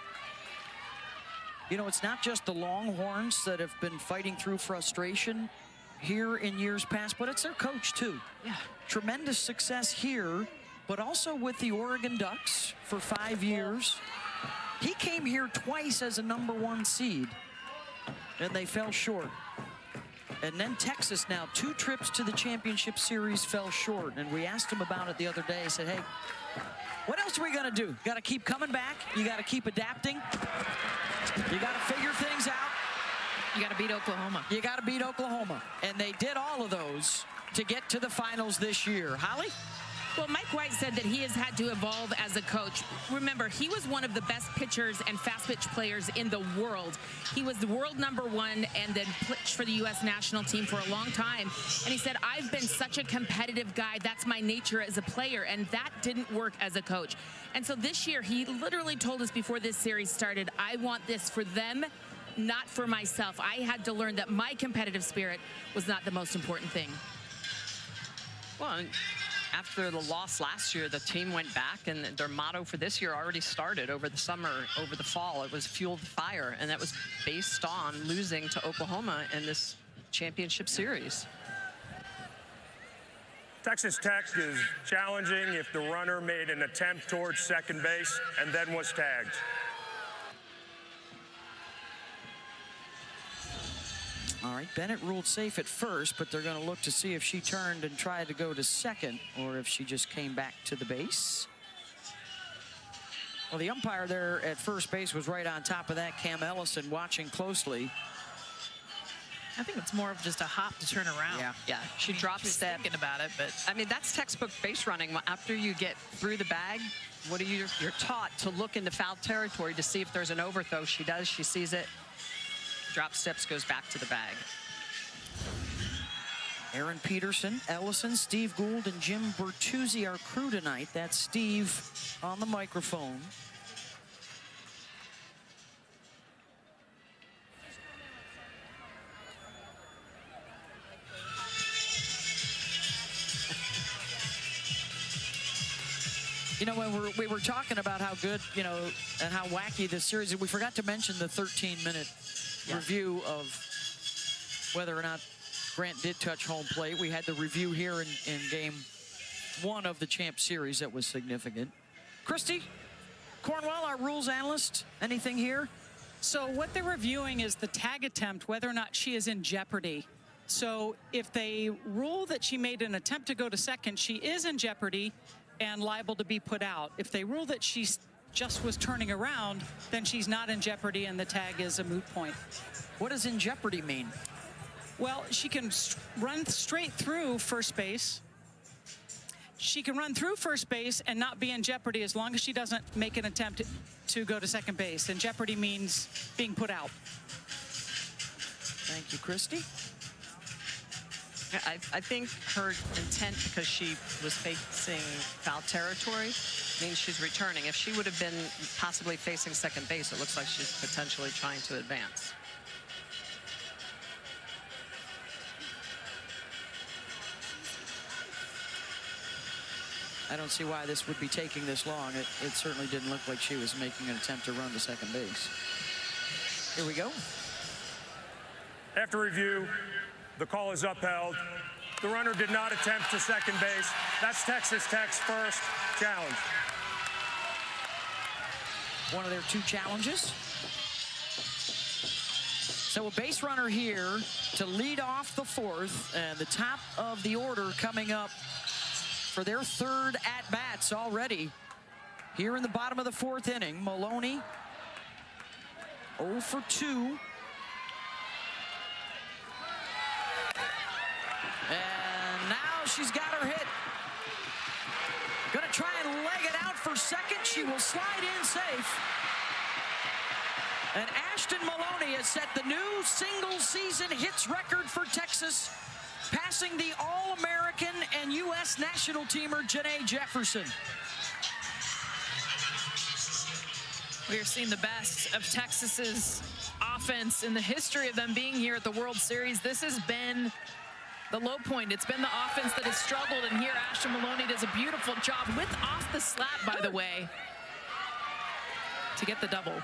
You know, it's not just the Longhorns that have been fighting through frustration here in years past, but it's their coach too. Yeah. Tremendous success here, but also with the Oregon Ducks for 5 years. He came here twice as a #1 seed, and they fell short. And then Texas now, 2 trips to the championship series, fell short. And we asked him about it the other day. He said, hey, what else are we going to do? Got to keep coming back. You got to keep adapting. You got to figure things out. You got to beat Oklahoma. You got to beat Oklahoma. And they did all of those to get to the finals this year. Holly? Well, Mike White said that he has had to evolve as a coach. Remember, he was one of the best pitchers and fast pitch players in the world. He was the world #1 and then pitched for the U.S. national team for a long time. And he said, I've been such a competitive guy. That's my nature as a player. And that didn't work as a coach. And so this year, he literally told us before this series started, I want this for them, not for myself. I had to learn that my competitive spirit was not the most important thing. Well, after the loss last year, the team went back, and their motto for this year already started over the summer, over the fall. It was Fuel the Fire, and that was based on losing to Oklahoma in this championship series. Texas Tech is challenging if the runner made an attempt towards second base and then was tagged. All right, Bennett ruled safe at first, but they're going to look to see if she turned and tried to go to second or if she just came back to the base. Well, the umpire there at first base was right on top of that, Cam Ellison, watching closely. I think it's more of just a hop to turn around. Yeah. She dropped step. Thinking about it, but I mean, that's textbook base running. After you get through the bag, what are you're taught to look into foul territory to see if there's an overthrow. She does. She sees it. Drop steps, goes back to the bag. Aaron Peterson, Ellison, Steve Gould, and Jim Bertuzzi, our crew tonight. That's Steve on the microphone. You know, when we were talking about how good, you know, and how wacky this series is, we forgot to mention the 13-minute review of whether or not Grant did touch home plate. We had the review here in game 1 of the Champ Series that was significant. Christy Cornwell, our rules analyst, anything here? So what they're reviewing is the tag attempt, whether or not she is in jeopardy. So if they rule that she made an attempt to go to second, she is in jeopardy and liable to be put out. If they rule that she just was turning around, then she's not in jeopardy and the tag is a moot point. What does in jeopardy mean? Well, she can run straight through first base. She can run through first base and not be in jeopardy as long as she doesn't make an attempt to go to second base. And jeopardy means being put out. Thank you, Christy. I think her intent, because she was facing foul territory, means she's returning. If she would have been possibly facing second base, it looks like she's potentially trying to advance. I don't see why this would be taking this long. It certainly didn't look like she was making an attempt to run to second base. Here we go. After review, the call is upheld. The runner did not attempt to second base. That's Texas Tech's first challenge. One of their 2 challenges. So a base runner here to lead off the 4th, and the top of the order coming up for their 3rd at-bats already. Here in the bottom of the 4th inning, Maloney 0 for 2. And now she's got her hit. Gonna try and leg it out for second. She will slide in safe. And Ashton Maloney has set the new single-season hits record for Texas, passing the All-American and U.S. national teamer Janae Jefferson. we are seeing the best of Texas's offense in the history of them being here at the World Series. This has been the low point. It's been the offense that has struggled, and here Ashton Maloney does a beautiful job with off the slap, by the way, to get the double.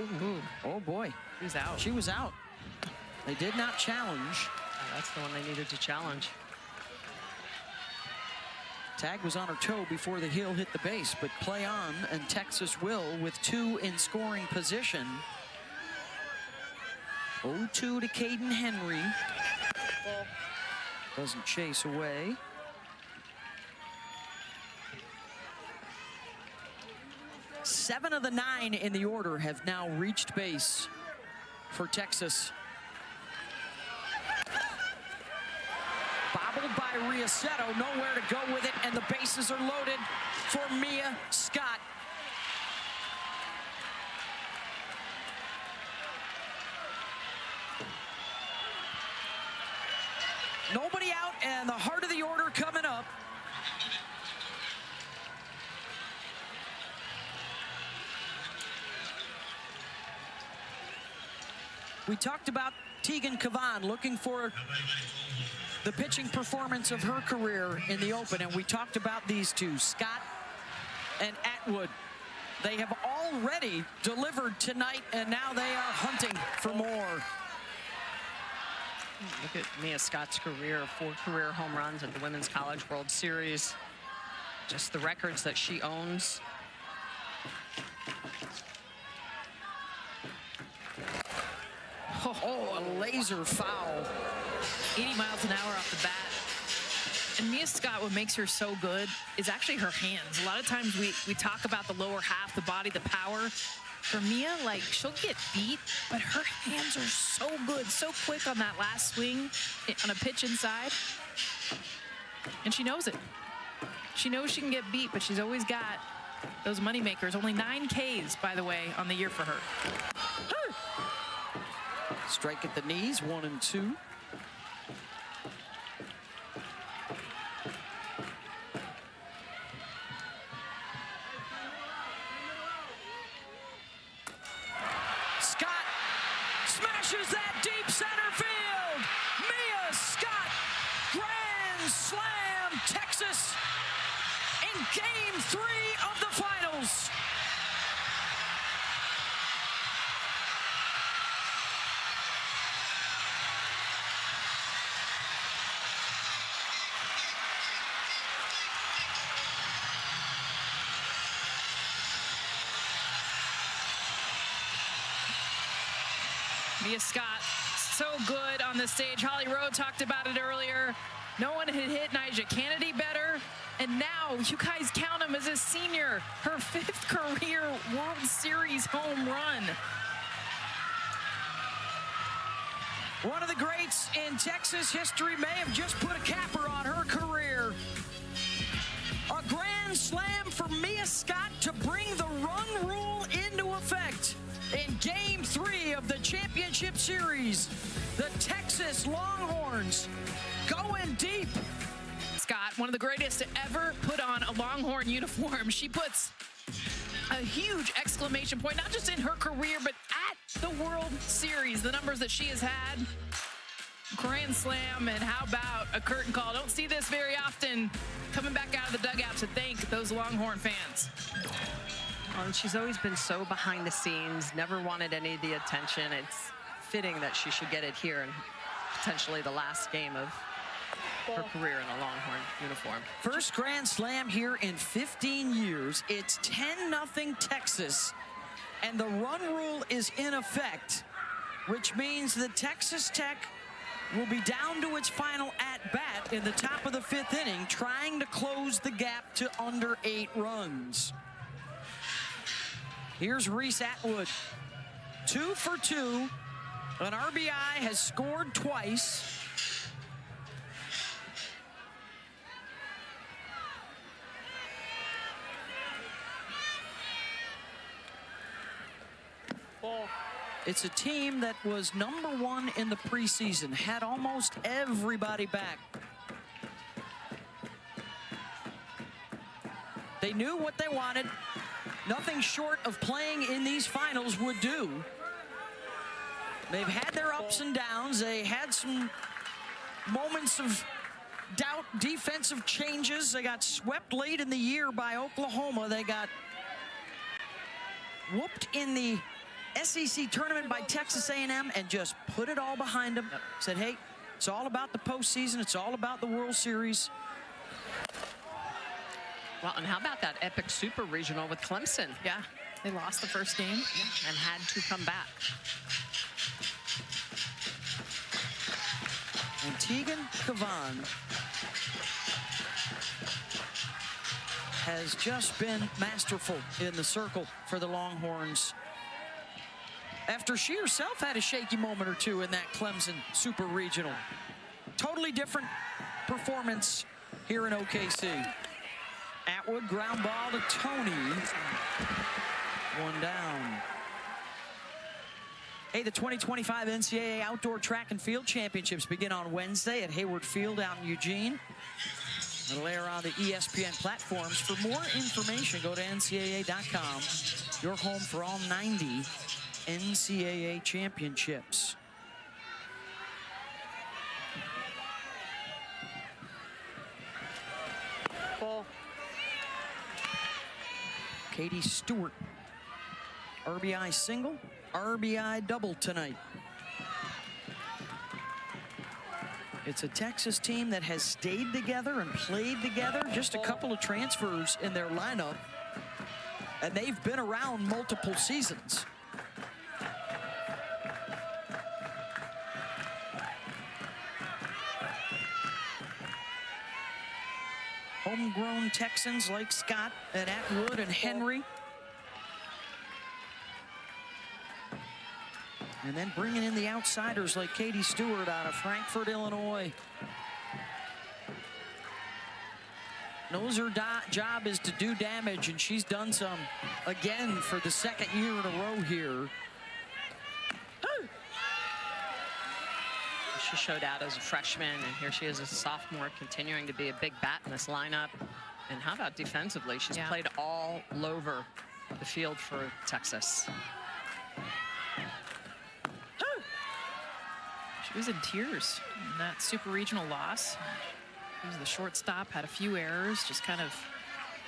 Ooh. Oh boy, She was out. she was out. They did not challenge. That's the one they needed to challenge. Tag was on her toe before the heel hit the base, but play on, and Texas will with 2 in scoring position. 0-2 to Caden Henry. Doesn't chase away. Seven of the 9 in the order have now reached base for Texas. Bobbled by Riasetto, nowhere to go with it, and the bases are loaded for Mia Scott. Nobody out, and the heart of the order coming up. We talked about Tegan Kavan looking for the pitching performance of her career in the Open, and we talked about these two, Scott and Atwood. They have already delivered tonight, and now they are hunting for more. Look at Mia Scott's career, 4 career home runs at the Women's College World Series. Just the records that she owns. Oh, a laser foul. 80 miles an hour off the bat. And Mia Scott, what makes her so good is actually her hands. A lot of times we talk about the lower half, the body, the power. For Mia, like, she'll get beat, but her hands are so good, so quick on that last swing on a pitch inside. And she knows it. She knows she can get beat, but she's always got those money makers. Only 9 Ks, by the way, on the year for her. Strike at the knees, 1 and 2. Scott smashes that deep center field. Mia Scott, grand slam, Texas in Game 3 of the finals. Mia Scott, so good on the stage. Holly Rowe talked about it earlier. No one had hit Nyjah Kennedy better. And now, you guys count him as a senior. Her 5th career World Series home run. One of the greats in Texas history may have just put a capper on her career. A grand slam for Mia Scott to bring the run rule into effect. In Game 3 of the championship series, the Texas Longhorns going deep. Scott, one of the greatest to ever put on a Longhorn uniform. She puts a huge exclamation point, not just in her career, but at the World Series. The numbers that she has had, grand slam, and how about a curtain call? Don't see this very often. Coming back out of the dugout to thank those Longhorn fans. And she's always been so behind the scenes, never wanted any of the attention. It's fitting that she should get it here in potentially the last game of her career in a Longhorn uniform. First grand slam here in 15 years. It's 10-0 Texas, and the run rule is in effect, which means that Texas Tech will be down to its final at-bat in the top of the 5th inning, trying to close the gap to under 8 runs. Here's Reese Atwood, 2 for 2. An RBI, has scored twice. It's a team that was #1 in the preseason, had almost everybody back. They knew what they wanted. Nothing short of playing in these finals would do. They've had their ups and downs. They had some moments of doubt, defensive changes. They got swept late in the year by Oklahoma. They got whooped in the SEC tournament by Texas A&M and just put it all behind them. Said, hey, it's all about the postseason. It's all about the World Series. Well, and how about that epic super regional with Clemson? Yeah, they lost the first game. Yeah, and had to come back. And Tegan Kavan has just been masterful in the circle for the Longhorns. after she herself had a shaky moment or two in that Clemson Super Regional. Totally different performance here in OKC. Atwood, ground ball to Tony. One down. Hey, the 2025 NCAA Outdoor Track and Field Championships begin on Wednesday at Hayward Field out in Eugene. It'll air on the ESPN platforms. For more information, go to ncaa.com. Your home for all 90 NCAA championships. Ball. Katie Stewart, RBI single, RBI double tonight. It's a Texas team that has stayed together and played together. Just a couple of transfers in their lineup, and they've been around multiple seasons. Homegrown Texans like Scott and Atwood and Henry. And then bringing in the outsiders like Katie Stewart out of Frankfort, Illinois. Knows her job is to do damage, and she's done some again for the second year in a row here. She showed out as a freshman, and here she is as a sophomore, continuing to be a big bat in this lineup. And how about defensively? She's played all over the field for Texas. She was in tears in that Super Regional loss. She was the shortstop, had a few errors, just kind of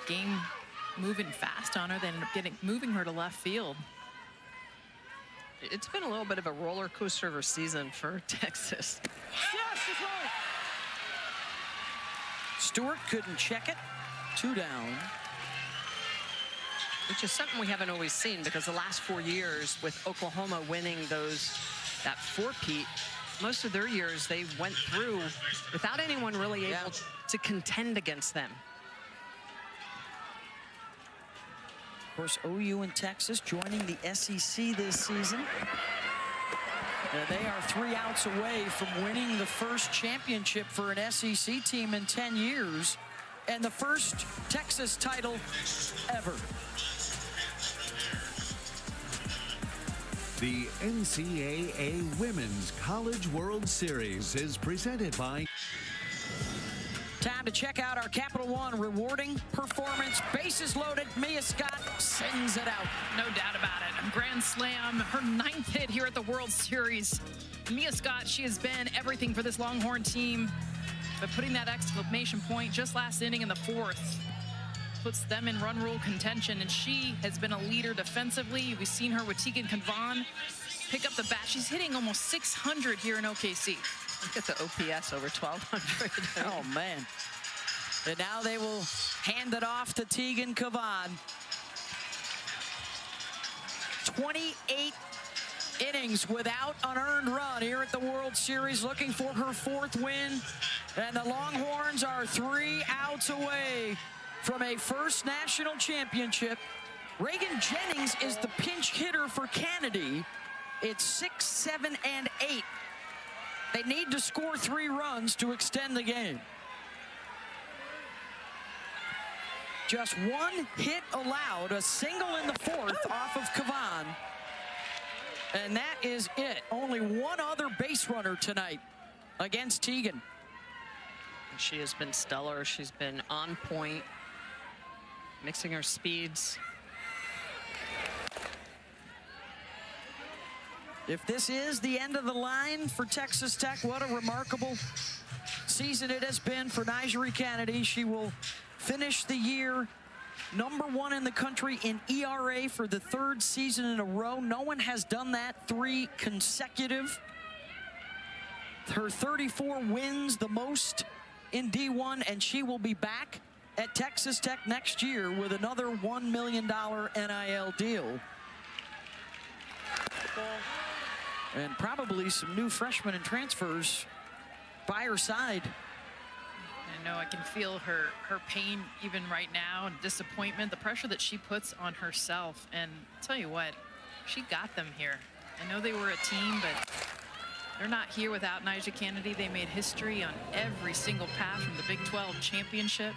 game moving fast on her. They ended up moving her to left field. It's been a little bit of a roller coaster of a season for Texas. Yes, that's right. Stewart couldn't check it. 2 down. Which is something we haven't always seen, because the last 4 years with Oklahoma winning that four-peat, most of their years they went through without anyone really able to contend against them. Of course, OU and Texas joining the SEC this season. They are 3 outs away from winning the first championship for an SEC team in 10 years, and the first Texas title ever. The NCAA Women's College World Series is presented by... Time to check out our Capital One rewarding performance. Bases loaded. Mia Scott sends it out. No doubt about it. A grand slam, her 9th hit here at the World Series. Mia Scott, she has been everything for this Longhorn team, but putting that exclamation point just last inning in the 4th puts them in run rule contention, and she has been a leader defensively. We've seen her with Tegan Kavan pick up the bat. She's hitting almost 600 here in OKC. Look at the OPS over 1,200. Oh, man. And now they will hand it off to Tegan Kavan. 28 innings without an earned run here at the World Series, looking for her 4th win. And the Longhorns are 3 outs away from a first national championship. Reagan Jennings is the pinch hitter for Kennedy. It's 6, 7, and 8. They need to score 3 runs to extend the game. Just 1 hit allowed, a single in the 4th off of Kavan. And that is it. Only 1 other base runner tonight against Tegan. She has been stellar. She's been on point, mixing her speeds. If this is the end of the line for Texas Tech, what a remarkable season it has been for Nigeri Kennedy. She will finish the year #1 in the country in ERA for the 3rd season in a row. No one has done that 3 consecutive. Her 34 wins, the most in D1, and she will be back at Texas Tech next year with another $1 million NIL deal. And probably some new freshmen and transfers by her side. I know I can feel her pain even right now, and disappointment, the pressure that she puts on herself. And I'll tell you what, she got them here. I know they were a team, but they're not here without Nyjah Kennedy. They made history on every single path from the Big 12 championship,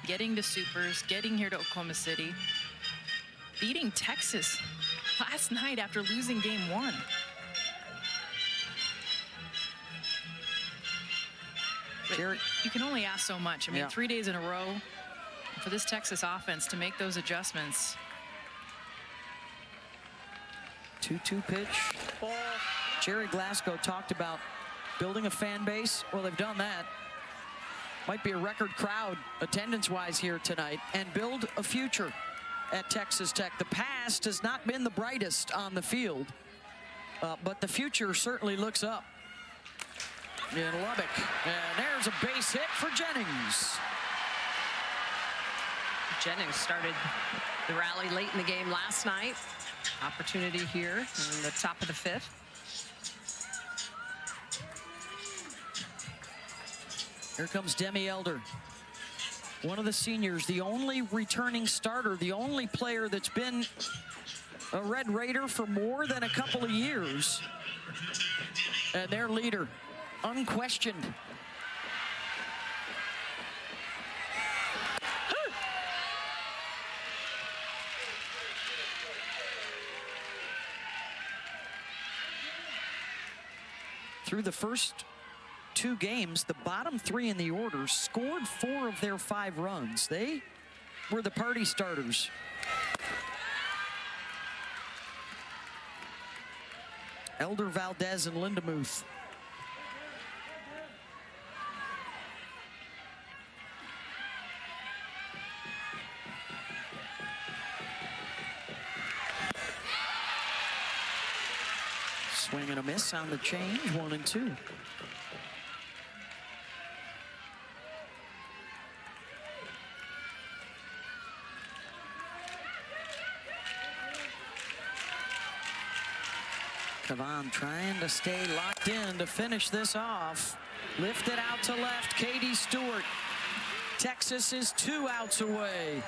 getting to Supers, getting here to Oklahoma City, beating Texas last night after losing game 1. But you can only ask so much. I mean, 3 days in a row for this Texas offense to make those adjustments. 2-2 pitch. Ball. Jerry Glasgow talked about building a fan base. Well, they've done that. Might be a record crowd attendance-wise here tonight, and build a future at Texas Tech. The past has not been the brightest on the field, but the future certainly looks up in Lubbock. And there's a base hit for Jennings. Jennings started the rally late in the game last night. Opportunity here in the top of the 5th. Here comes Demi Elder, one of the seniors, the only returning starter, the only player that's been a Red Raider for more than a couple of years. And their leader, unquestioned. Through the first 2 games, the bottom 3 in the order scored 4 of their 5 runs. They were the party starters. Elder, Valdez, and Lindemuth. Swing and a miss on the change, 1-2. Kavan trying to stay locked in to finish this off. Lifted out to left, Katie Stewart. Texas is 2 outs away.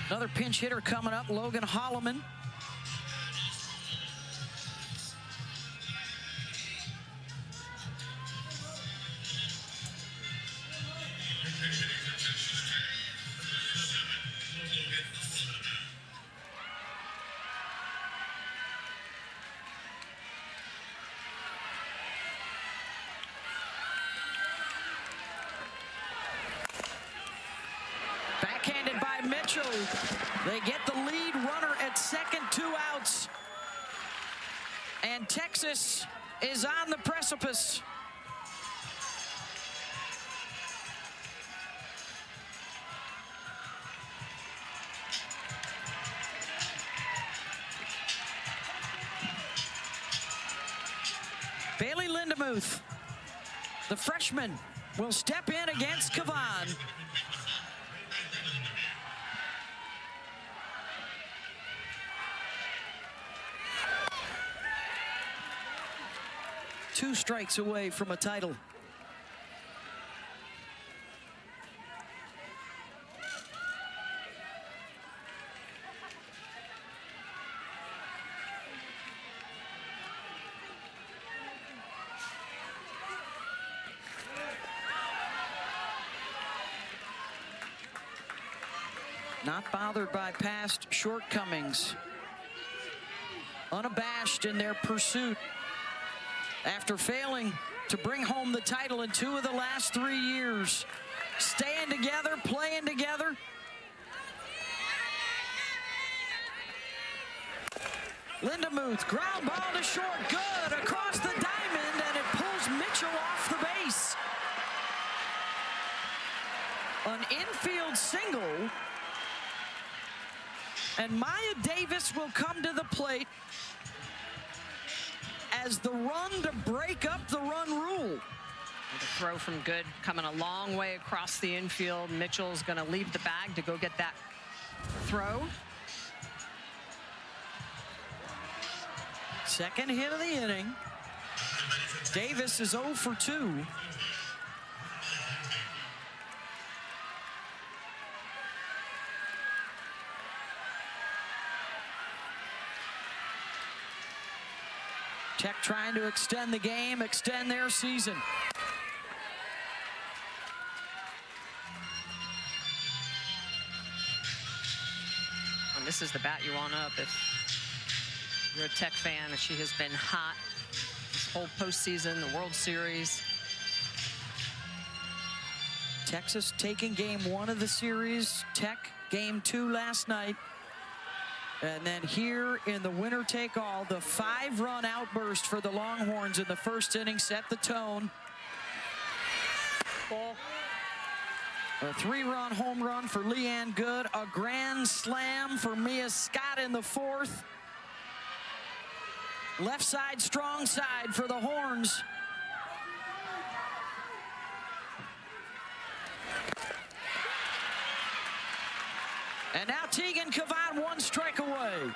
Another pinch hitter coming up, Logan Holloman. Backhanded by Mitchell. They get the lead runner at second, 2 outs. And Texas is on the precipice. Bailey Lindemuth, the freshman, will step in against Kavan. Two strikes away from a title. Not bothered by past shortcomings. Unabashed in their pursuit. After failing to bring home the title in 2 of the last 3 years. Staying together, playing together. Lindemuth, ground ball to short, good, across the diamond, and it pulls Mitchell off the base. An infield single, and Maya Davis will come to the plate as the run to break up the run rule. The throw from Good coming a long way across the infield. Mitchell's going to leave the bag to go get that throw. Second hit of the inning. Davis is 0 for 2. Tech trying to extend the game, extend their season. And this is the bat you want up if you're a Tech fan. She has been hot this whole postseason, the World Series. Texas taking game 1 of the series. Tech game 2 last night. And then here in the winner take all, the 5-run outburst for the Longhorns in the first inning set the tone. Ball. A 3-run home run for Leanne Good. A grand slam for Mia Scott in the 4th. Left side, strong side for the Horns. And now Tegan Kavan 1 strike away.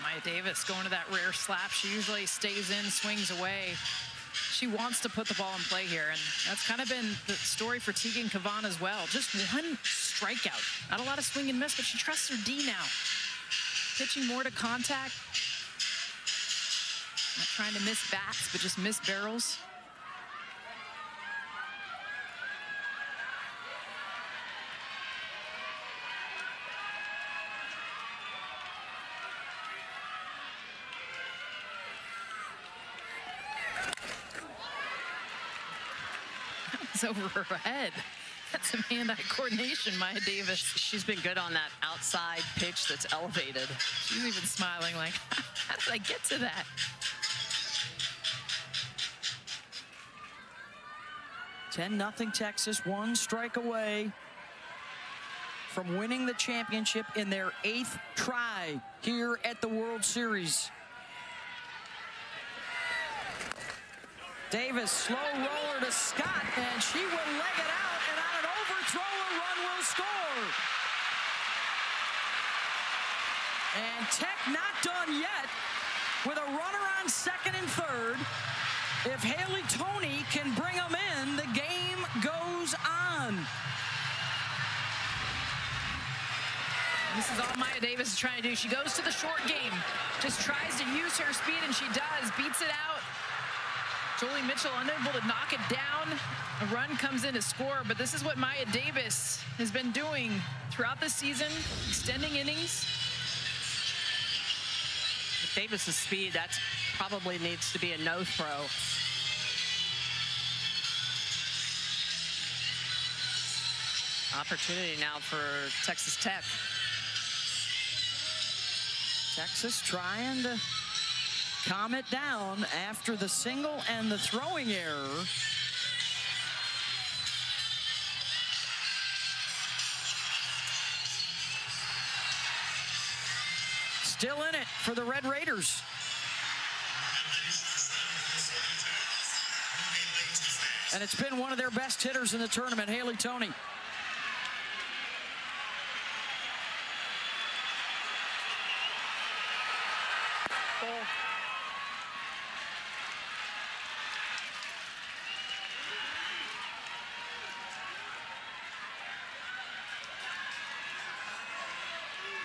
Maya Davis going to that rare slap. She usually stays in, swings away. She wants to put the ball in play here, and that's kind of been the story for Tegan Kavan as well. Just 1 strikeout. Not a lot of swing and miss, but she trusts her D now. Pitching more to contact. Not trying to miss bats, but just miss barrels. Over her head. That's some hand-eye coordination, Maya Davis. She's been good on that outside pitch that's elevated. She's even smiling like, how did I get to that? (10-0) Texas, 1 strike away from winning the championship in their 8th try here at the World Series. Davis, slow roller to Scott, and she will leg it out, and on an overthrow, a run will score. And Tech not done yet with a runner on second and third. If Haley Toney can bring them in, the game goes on. This is all Maya Davis is trying to do. She goes to the short game, just tries to use her speed, and she does, beats it out. Jolie Mitchell unable to knock it down. A run comes in to score, but this is what Maya Davis has been doing throughout the season, extending innings. With Davis's speed, that probably needs to be a no throw. Opportunity now for Texas Tech. Texas trying to calm it down after the single and the throwing error. Still in it for the Red Raiders. And it's been one of their best hitters in the tournament, Haley Toney.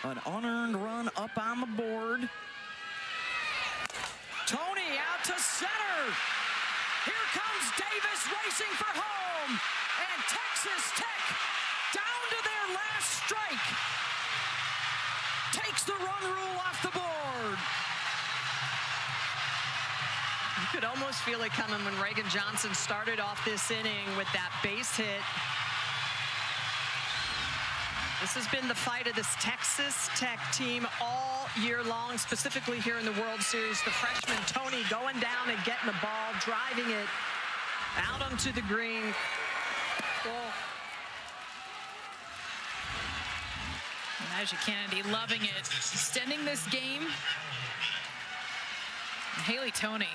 An unearned run up on the board. Toney out to center. Here comes Davis racing for home. And Texas Tech down to their last strike. Takes the run rule off the board. You could almost feel it coming when Reagan Johnson started off this inning with that base hit. This has been the fight of this Texas Tech team all year long, specifically here in the World Series. The freshman Toney going down and getting the ball, driving it out onto the green. Ball. Naja Kennedy loving it, extending this game. Haley Toney,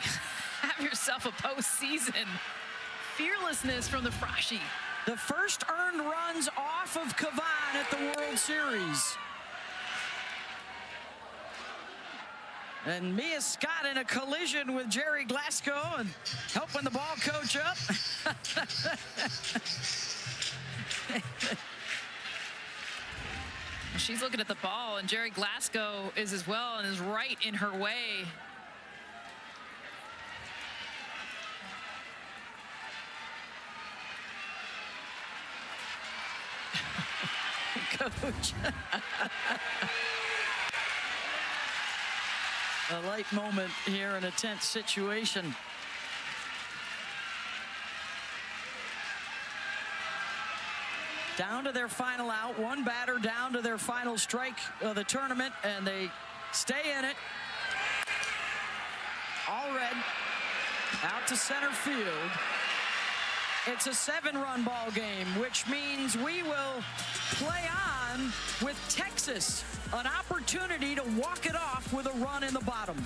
have yourself a postseason. Fearlessness from the Froshy. The first earned runs off of Kavan at the World Series. And Mia Scott in a collision with Jerry Glasgow and helping the ball coach up. She's looking at the ball, and Jerry Glasgow is as well and is right in her way. Coach. A light moment here in a tense situation. Down to their final out, one batter down to their final strike of the tournament, and they stay in it. All red, out to center field. It's a 7-run ball game, which means we will play on with Texas, an opportunity to walk it off with a run in the bottom.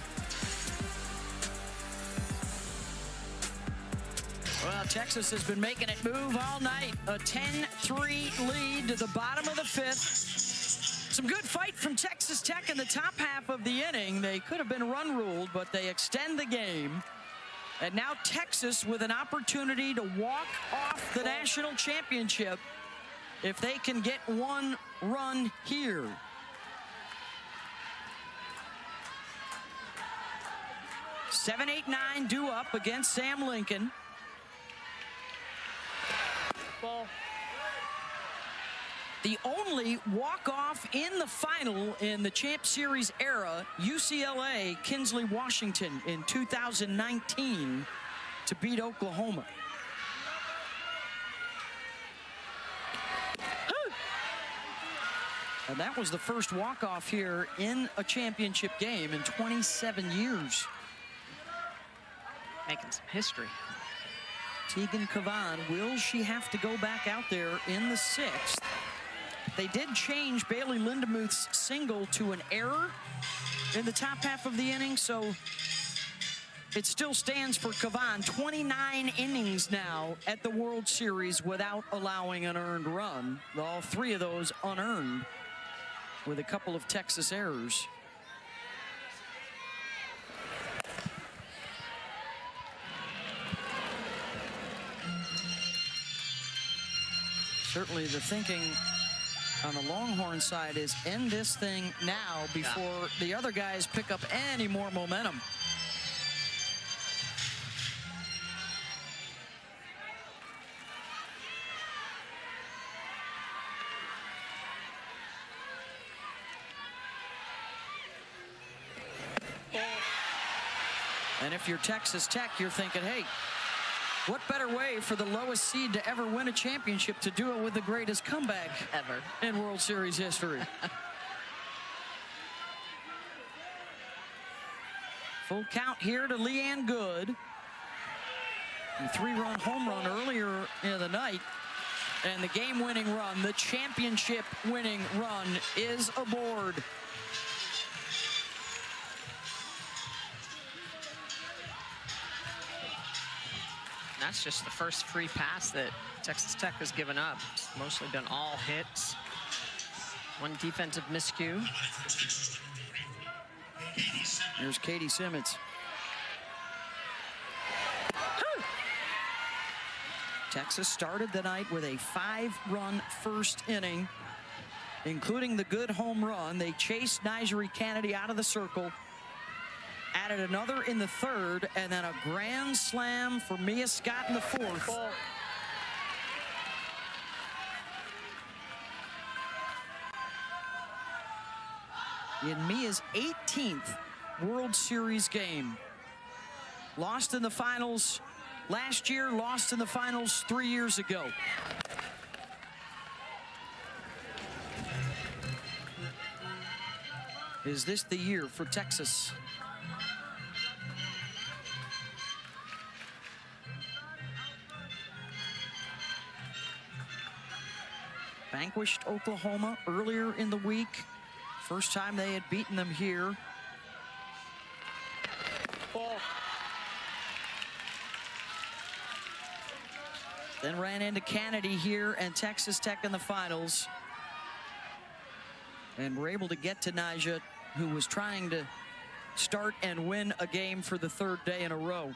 Well, Texas has been making it move all night. A 10-3 lead to the bottom of the 5th. Some good fight from Texas Tech in the top half of the inning. They could have been run ruled, but they extend the game. And now Texas with an opportunity to walk off the national championship if they can get one run here. Seven, 8, 9 due up against Sam Lincoln. Ball. The only walk-off in the final in the Champ Series era, UCLA, Kinsley Washington in 2019 to beat Oklahoma. And that was the first walk-off here in a championship game in 27 years. Making some history. Tegan Kavan, will she have to go back out there in the 6th? They did change Bailey Lindemuth's single to an error in the top half of the inning, so it still stands for Kavan. 29 innings now at the World Series without allowing an earned run. All 3 of those unearned with a couple of Texas errors. Certainly the thinking on the Longhorn side is end this thing now before the other guys pick up any more momentum. And if you're Texas Tech, you're thinking, hey, what better way for the lowest seed to ever win a championship to do it with the greatest comeback Ever. in World Series history? Full count here to Leanne Good. A 3-run home run earlier in the night. And the game-winning run, the championship-winning run is aboard. That's just the first free pass that Texas Tech has given up. It's mostly been all hits. One defensive miscue. Here's Katie Simmons. Texas started the night with a 5-run first inning, including the good home run. They chased Nigeri Kennedy out of the circle, added another in the 3rd, and then a grand slam for Mia Scott in the 4th. In Mia's 18th World Series game. Lost in the finals last year, lost in the finals 3 years ago. Is this the year for Texas? Vanquished Oklahoma earlier in the week. First time they had beaten them here. Ball. Then ran into Kennedy here and Texas Tech in the finals. And were able to get to Nyjah, who was trying to start and win a game for the third day in a row.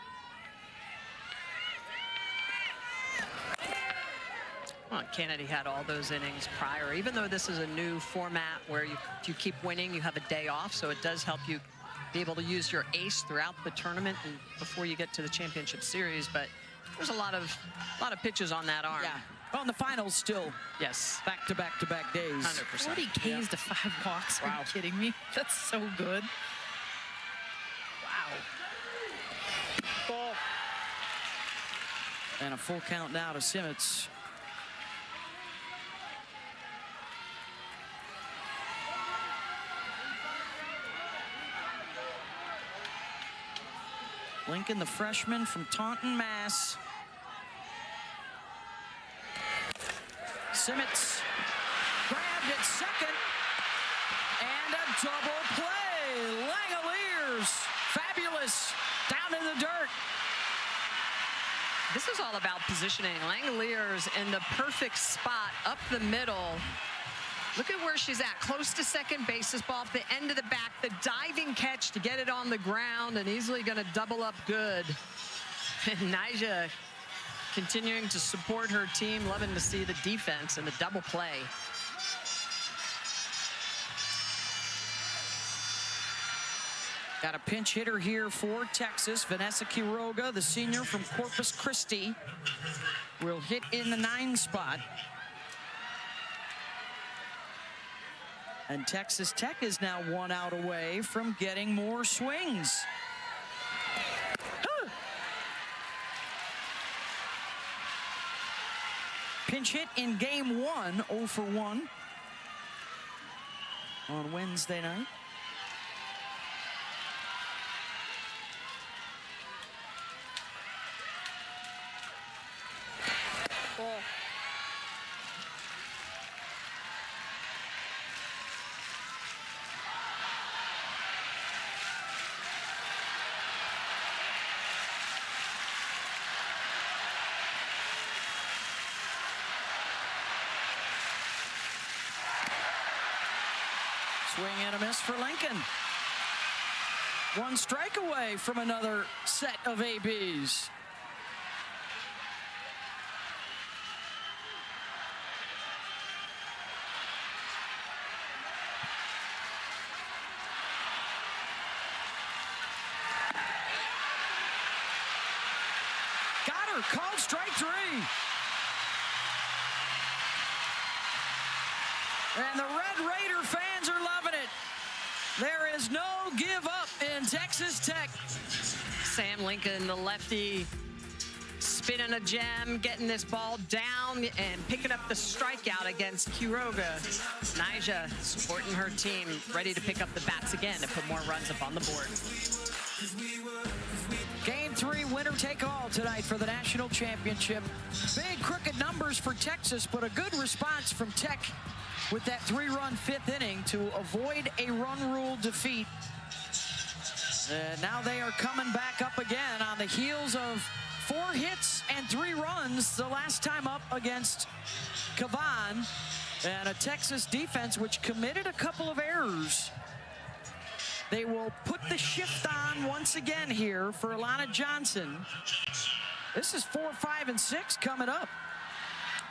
Well, Kennedy had all those innings prior. Even though this is a new format where if you keep winning, you have a day off, so it does help you be able to use your ace throughout the tournament and before you get to the championship series. But there's a lot of pitches on that arm. Yeah. Well, in the finals still. Yes. Back-to-back days. 100%. 40 Ks to 5 walks. Are you kidding me? That's so good. Wow. Ball. And a full count now to Simmons. Lincoln, the freshman from Taunton, Mass. Simmons grabbed at second, and a double play. Langoliers, fabulous, down in the dirt. This is all about positioning. Langoliers in the perfect spot up the middle. Look at where she's at, close to second base. This ball off the end of the back, the diving catch to get it on the ground, and easily going to double up good. And Nyjah continuing to support her team, loving to see the defense and the double play. Got a pinch hitter here for Texas. Vanessa Quiroga, the senior from Corpus Christi, will hit in the 9 spot. And Texas Tech is now 1 out away from getting more swings. Pinch hit in game 1, 0 for 1 on Wednesday night. Ball. Swing and a miss for Lincoln. 1 strike away from another set of ABs. Got her, called strike 3. And the Red Raider fans are loving it. There is no give up in Texas Tech. Sam Lincoln, the lefty, spinning a gem, getting this ball down and picking up the strikeout against Quiroga. Nyjah supporting her team, ready to pick up the bats again to put more runs up on the board. Game 3, winner take all tonight for the national championship. Big crooked numbers for Texas, but a good response from Tech with that 3-run 5th inning to avoid a run rule defeat. And now they are coming back up again on the heels of 4 hits and 3 runs the last time up against Kavan, and a Texas defense which committed a couple of errors. They will put the shift on once again here for Alana Johnson. This is 4, 5, and 6 coming up.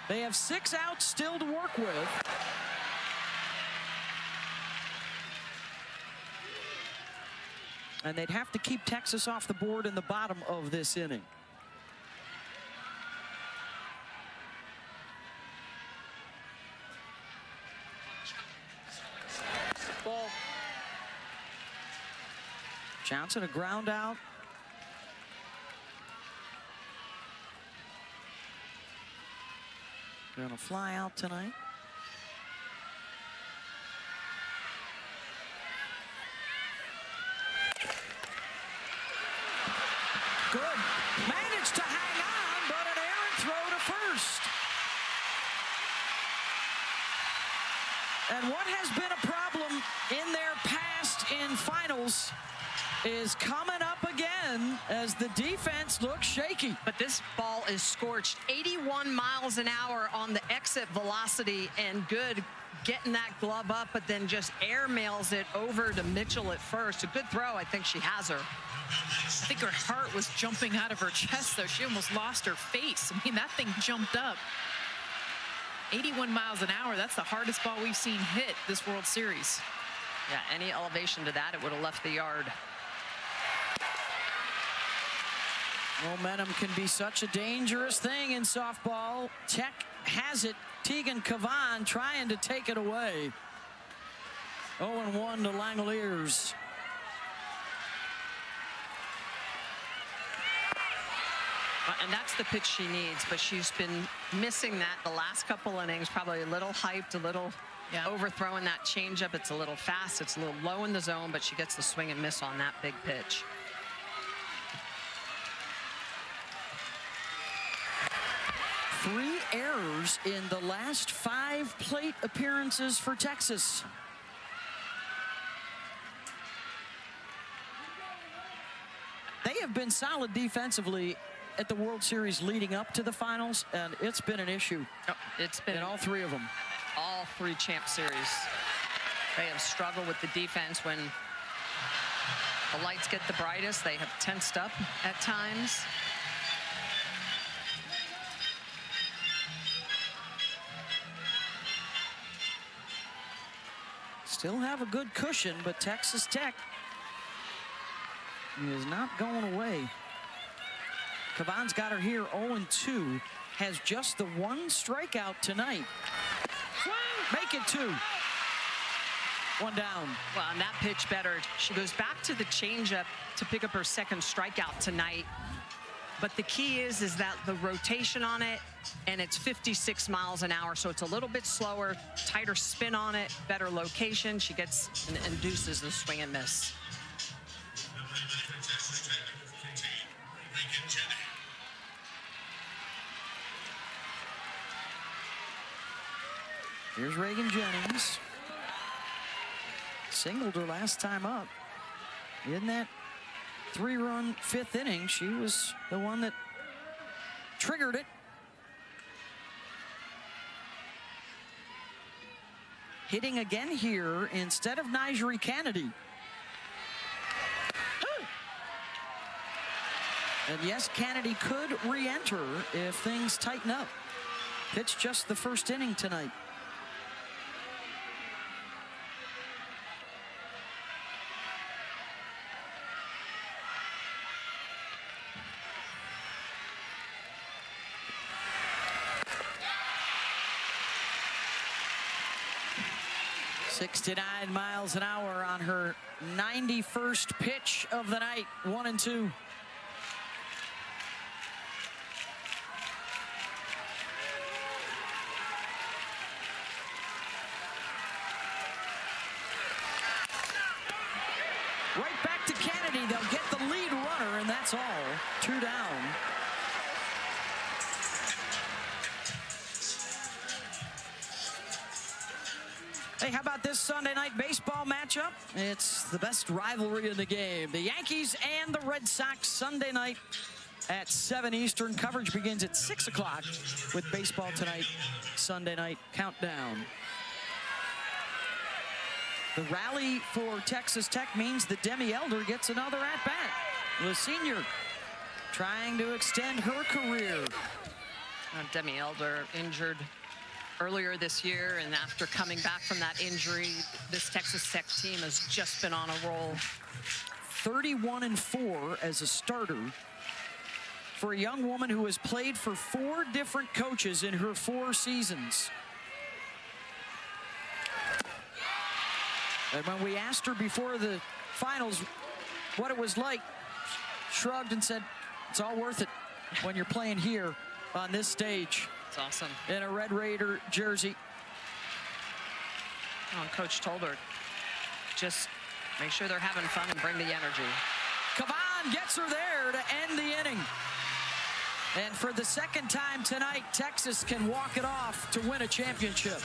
They have 6 outs still to work with. And they'd have to keep Texas off the board in the bottom of this inning. Ball. Johnson, a ground out. Gonna fly out tonight. Good. Managed to hang on, but an errant throw to first. And what has been a problem in their past in finals is coming up again as the defense looks shaky. But this ball is scorched. 81 miles an hour on the exit velocity, and good getting that glove up, but then just airmails it over to Mitchell at first. A good throw. I think she has her. I think her heart was jumping out of her chest, though. She almost lost her face. I mean, that thing jumped up. 81 miles an hour. That's the hardest ball we've seen hit this World Series. Yeah, any elevation to that, it would have left the yard. Momentum can be such a dangerous thing in softball. Tech has it. Tegan Kavan trying to take it away. 0-1 to Langoliers. And that's the pitch she needs, but she's been missing that the last couple innings. Probably a little hyped, a little overthrowing that changeup. It's a little fast, it's a little low in the zone, but she gets the swing and miss on that big pitch. Three errors in the last 5 plate appearances for Texas. They have been solid defensively at the World Series leading up to the finals, and it's been an issue. It's been in all 3 of them. All 3 champ series. They have struggled with the defense when the lights get the brightest. They have tensed up at times. Still have a good cushion, but Texas Tech is not going away. Kavan's got her here 0-2, has just the 1 strikeout tonight. Make it 2. 1 down. Well, and that pitch better. She goes back to the changeup to pick up her 2nd strikeout tonight. But the key is that the rotation on it, and it's 56 miles an hour, so it's a little bit slower, tighter spin on it, better location. She gets and induces the swing and miss. Here's Reagan Jennings. Singled her last time up. In that 3-run 5th inning, she was the one that triggered it. Hitting again here instead of Nigeri Kennedy. And yes, Kennedy could re-enter if things tighten up. Pitched just the 1st inning tonight. .69 miles an hour on her 91st pitch of the night. 1-2. Right back to Kennedy. They'll get the lead runner, and that's all. 2 down. Hey, how about this Sunday night baseball matchup? It's the best rivalry in the game. The Yankees and the Red Sox Sunday night at 7 Eastern. Coverage begins at 6 o'clock with Baseball Tonight Sunday night countdown. The rally for Texas Tech means that Demi Elder gets another at-bat. The senior trying to extend her career. Demi Elder injured earlier this year, and after coming back from that injury, this Texas Tech team has just been on a roll. 31-4 as a starter for a young woman who has played for 4 different coaches in her 4 seasons. And when we asked her before the finals what it was like, shrugged and said, it's all worth it when you're playing here on this stage. It's awesome. In a Red Raider jersey. Oh, and Coach told her, just make sure they're having fun and bring the energy. Kavan gets her there to end the inning. And for the second time tonight, Texas can walk it off to win a championship.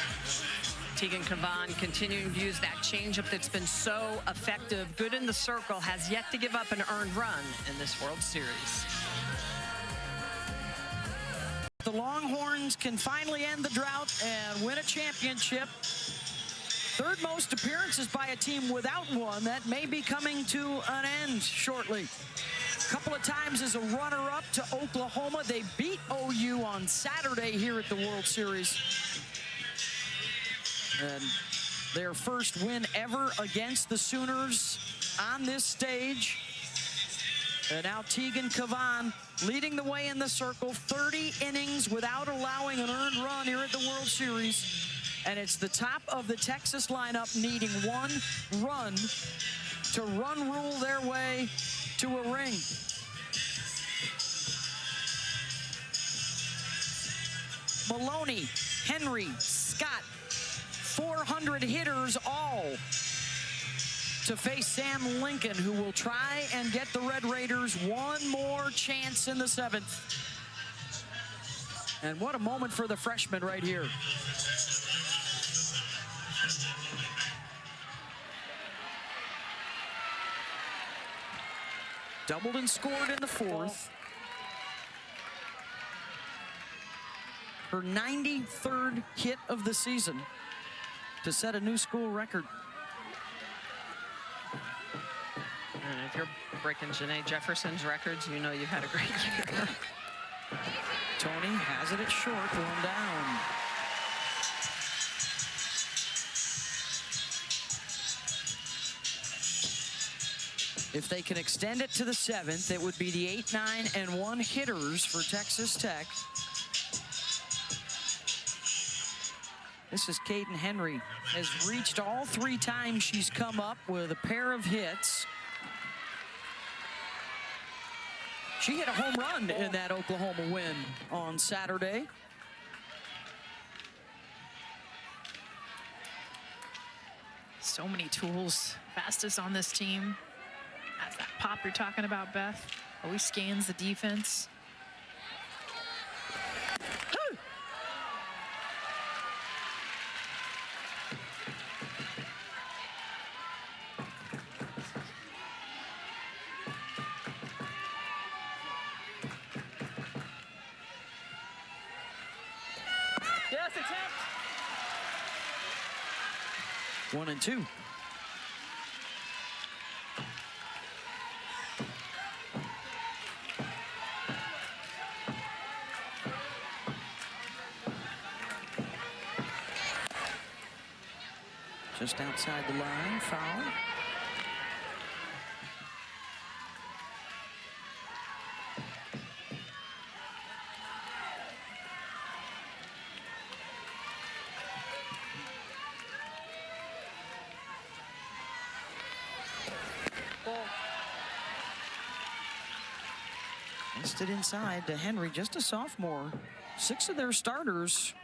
Tegan Kavan continuing to use that changeup that's been so effective. Good in the circle, has yet to give up an earned run in this World Series. The Longhorns can finally end the drought and win a championship. Third most appearances by a team without one. That may be coming to an end shortly. A couple of times as a runner-up to Oklahoma. They beat OU on Saturday here at the World Series. And their first win ever against the Sooners on this stage. And now Tegan Kavan leading the way in the circle. 30 innings without allowing an earned run here at the World Series. And it's the top of the Texas lineup needing one run to run rule their way to a ring. Maloney, Henry, Scott, 400 hitters all to face Sam Lincoln, who will try and get the Red Raiders one more chance in the 7th. And what a moment for the freshman right here. Doubled and scored in the 4th. Her 93rd hit of the season to set a new school record. And if you're breaking Janae Jefferson's records, you know you've had a great year. Tony has it at short, one down. If they can extend it to the 7th, it would be the 8, 9, and 1 hitters for Texas Tech. This is Caden Henry. Has reached all 3 times she's come up with a pair of hits. She hit a home run in that Oklahoma win on Saturday. So many tools. Fastest on this team. That's that pop you're talking about, Beth. Always scans the defense. Yes, attempt. 1 and 2. Just outside the line, foul. Missed it inside to Henry, just a sophomore. 6 of their starters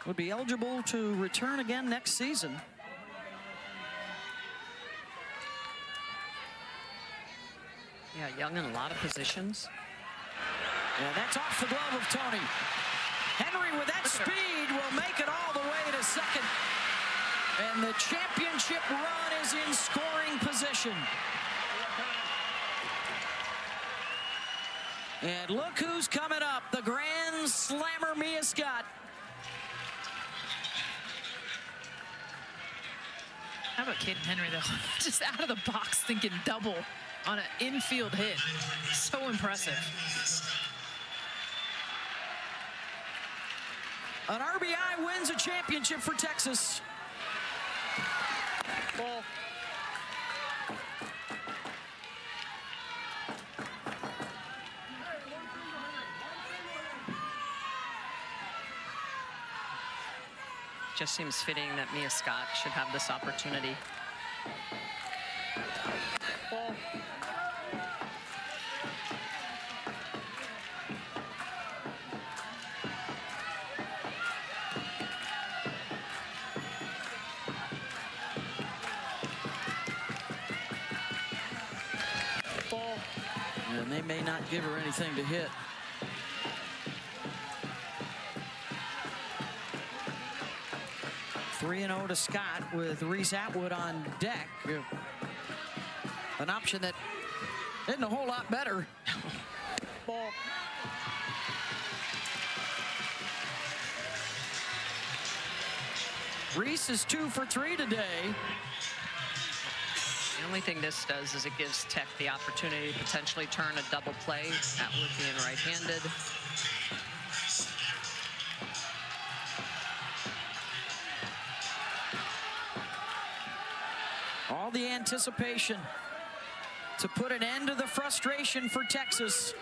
would be eligible to return again next season. Yeah, young in a lot of positions. Yeah, that's off the glove of Tony. Henry with that speed will make it all the way to second. And the championship run is in scoring position. And look who's coming up, the Grand Slammer, Mia Scott. How about Caden Henry, though? Just out of the box thinking double on an infield hit. So impressive. An RBI wins a championship for Texas. Ball. Just seems fitting that Mia Scott should have this opportunity. Ball. And they may not give her anything to hit. 3-0 to Scott with Reese Atwood on deck. An option that isn't a whole lot better. Ball. Reese is 2 for 3 today. The only thing this does is it gives Tech the opportunity to potentially turn a double play. Atwood being right-handed. All the anticipation to put an end to the frustration for Texas.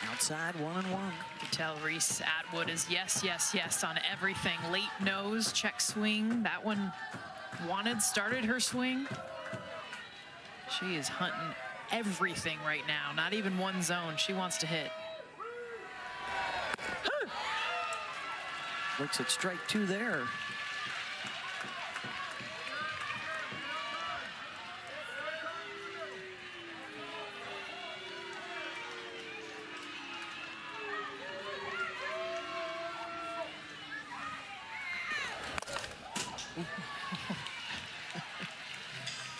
Outside 1-1. You can tell Reese Atwood is yes, yes, yes on everything. Late nose, check swing. That one started her swing. She is hunting everything right now, not even one zone. She wants to hit. Looks at strike 2 there.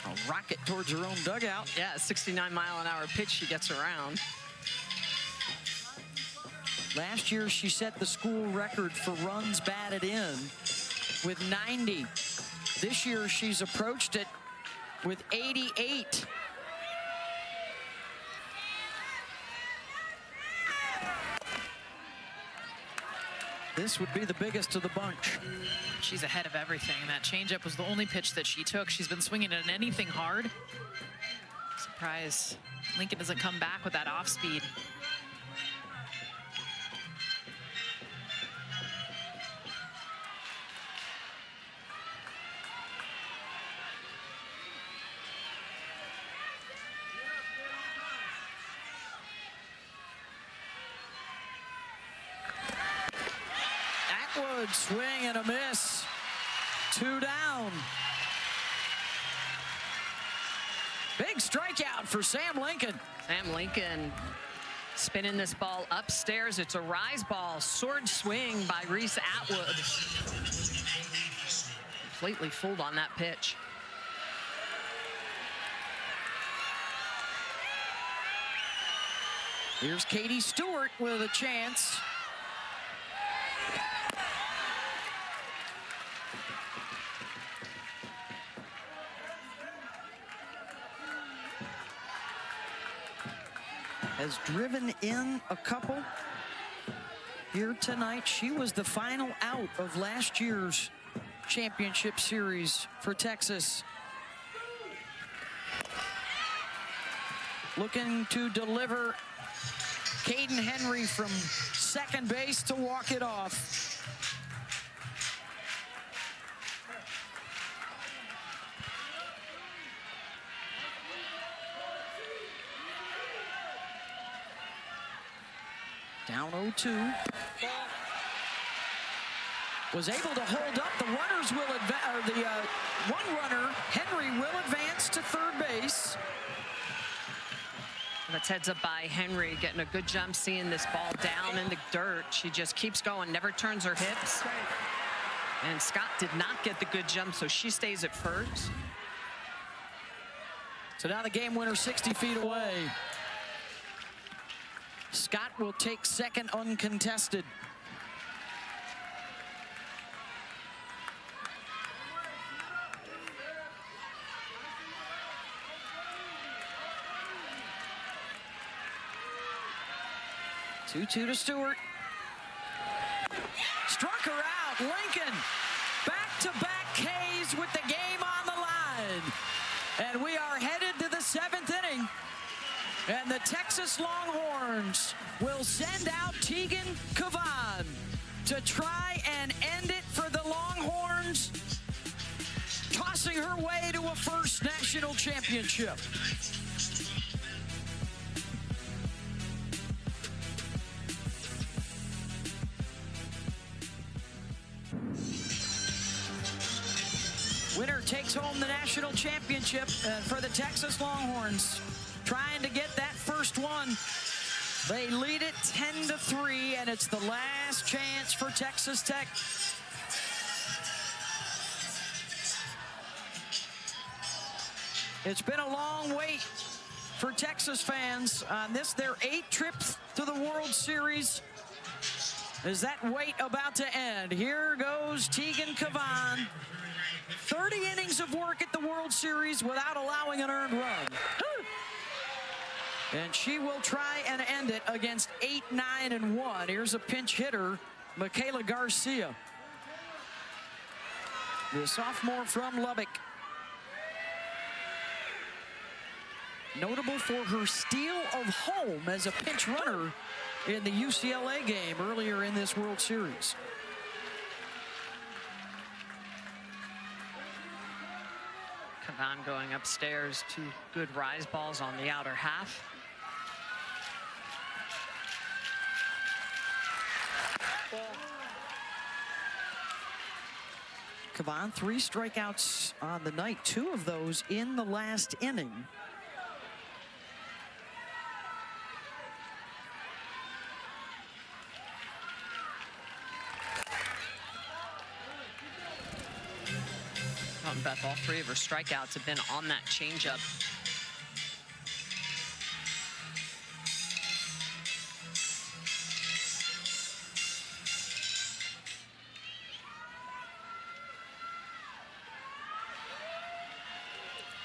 A rocket towards her own dugout. Yeah, 69-mile-an-hour pitch she gets around. Last year, she set the school record for runs batted in with 90. This year, she's approached it with 88. This would be the biggest of the bunch. She's ahead of everything. That changeup was the only pitch that she took. She's been swinging at anything hard. Surprised Lincoln doesn't come back with that off speed. Atwood, swing and a miss. 2 down. Big strikeout for Sam Lincoln. Sam Lincoln spinning this ball upstairs. It's a rise ball. Sword swing by Reese Atwood. Completely fooled on that pitch. Here's Katie Stewart with a chance. Has driven in a couple here tonight. She was the final out of last year's championship series for Texas. Looking to deliver Caden Henry from second base to walk it off. Down 0-2. Was able to hold up. The runners will advance, or the one runner, Henry, will advance to third base. That's heads up by Henry, getting a good jump, seeing this ball down in the dirt. She just keeps going, never turns her hips. And Scott did not get the good jump, so she stays at first. So now the game winner 60 feet away. Scott will take second uncontested. Two to Stewart. Struck her out. Lincoln back-to-back Ks with the game on the line. And we are headed to the 7th inning. And the Texas Longhorns will send out Tegan Kavan to try and end it for the Longhorns, tossing her way to a first national championship. home the national championship for the Texas Longhorns. Trying to get that first one. They lead it 10-3, and it's the last chance for Texas Tech. It's been a long wait for Texas fans on this, their 8th trip to the World Series. Is that wait about to end? Here goes Tegan Kavan. 30 innings of work at the World Series without allowing an earned run. And she will try and end it against 8-9-1. Here's a pinch hitter, Michaela Garcia, the sophomore from Lubbock. Notable for her steal of home as a pinch runner in the UCLA game earlier in this World Series. Kavan going upstairs, 2 good rise balls on the outer half. Kavan, 3 strikeouts on the night, 2 of those in the last inning. Beth, all 3 of her strikeouts have been on that changeup.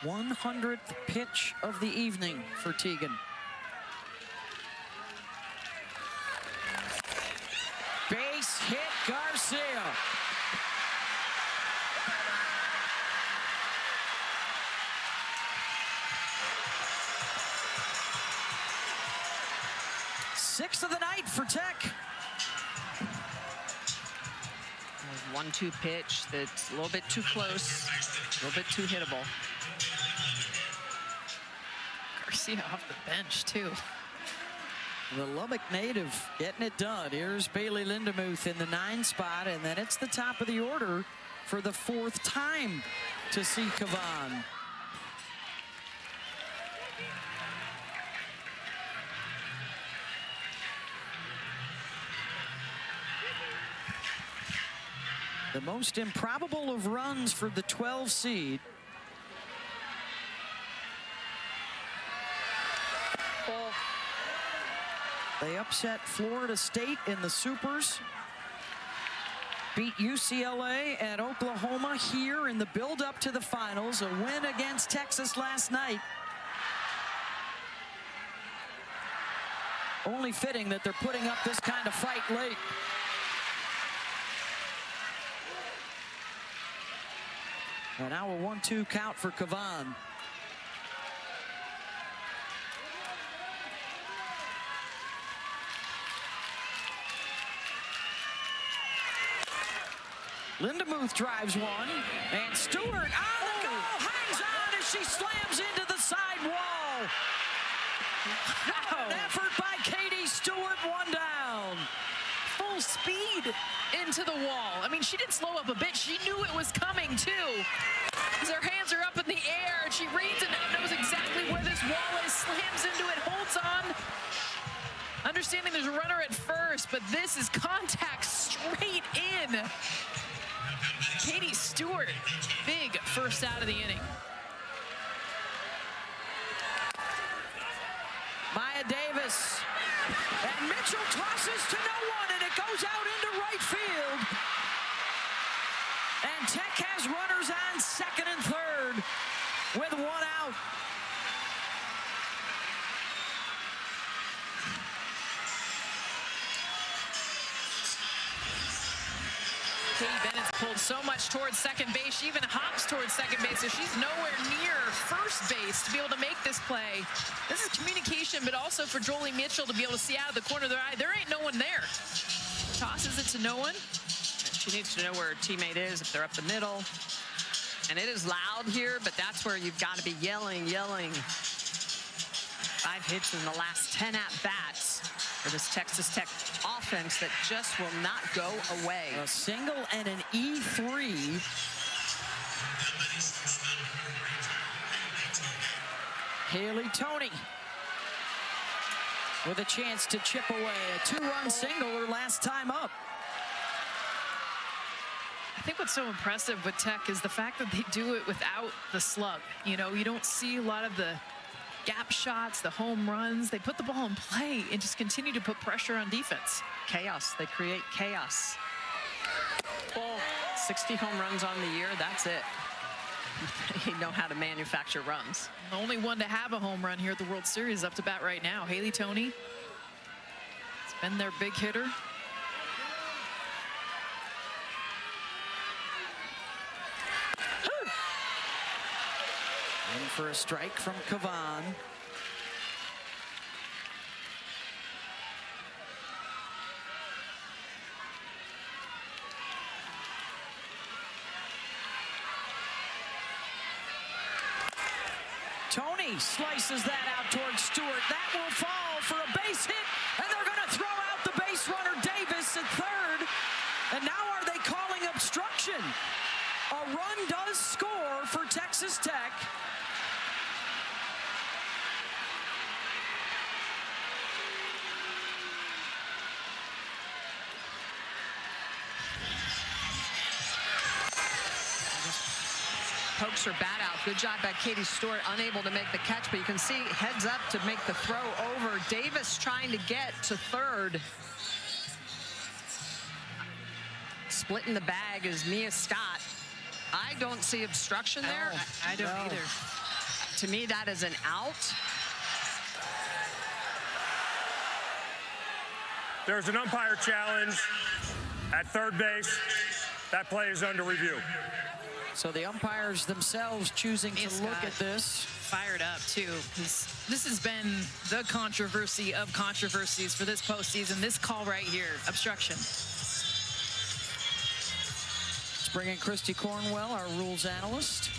One 100th pitch of the evening for Tegan. Base hit, Garcia. Sixth of the night for Tech. 1-2 pitch that's a little bit too close, a little bit too hittable. Garcia off the bench, too. The Lubbock native getting it done. Here's Bailey Lindemuth in the 9 spot, and then it's the top of the order for the 4th time to see Kavan. The most improbable of runs for the 12 seed. They upset Florida State in the Supers. Beat UCLA at Oklahoma here in the build-up to the finals. A win against Texas last night. Only fitting that they're putting up this kind of fight late. And now a 1-2 count for Kavan. Lindemuth drives one, and Stewart on the go, hangs on as she slams into the side wall. Wow. An effort by Katie Stewart, 1 down. Full speed into the wall. I mean, she didn't slow up a bit. She knew it was coming, too. As her hands are up in the air, and she reads and knows exactly where this wall is, slams into it, holds on. Understanding there's a runner at first, but this is contact straight in. Katie Stewart, big first out of the inning. Maya Davis, and Mitchell tosses to no one, and it goes out into right field. And Tech has runners on 2nd and 3rd with 1 out. Katie Bennett's pulled so much towards second base. She even hops towards second base, so she's nowhere near first base to be able to make this play. This is communication, but also for Jolie Mitchell to be able to see out of the corner of their eye. There ain't no one there. Tosses it to no one. She needs to know where her teammate is, if they're up the middle. And it is loud here, but that's where you've got to be yelling. 5 hits in the last 10 at-bats for this Texas Tech offense that just will not go away. A single and an E3. Haley Toney with a chance to chip away. A 2-run single her last time up. I think what's so impressive with Tech is the fact that they do it without the slug. You know, you don't see a lot of the gap shots, the home runs. They put the ball in play and just continue to put pressure on defense. Chaos. They create chaos. Well, 60 home runs on the year, that's it. They know how to manufacture runs. The only one to have a home run here at the World Series up to bat right now. Haley Toney has been their big hitter. In for a strike from Kavan. Toney slices that out towards Stewart. That will fall for a base hit, and they're going to throw out the base runner Davis at third. And now are they calling obstruction? A run does score for Texas Tech. Pokes her bat out. Good job by Katie Stewart, unable to make the catch, but you can see heads up to make the throw over. Davis trying to get to third. Splitting the bag is Mia Scott. I don't see obstruction there. I don't either. To me, that is an out. There's an umpire challenge at third base. That play is under review. So the umpires themselves choosing to look at this. Fired up too, because this has been the controversy of controversies for this postseason. This call right here, obstruction. Let's bring in Christy Cornwell, our rules analyst.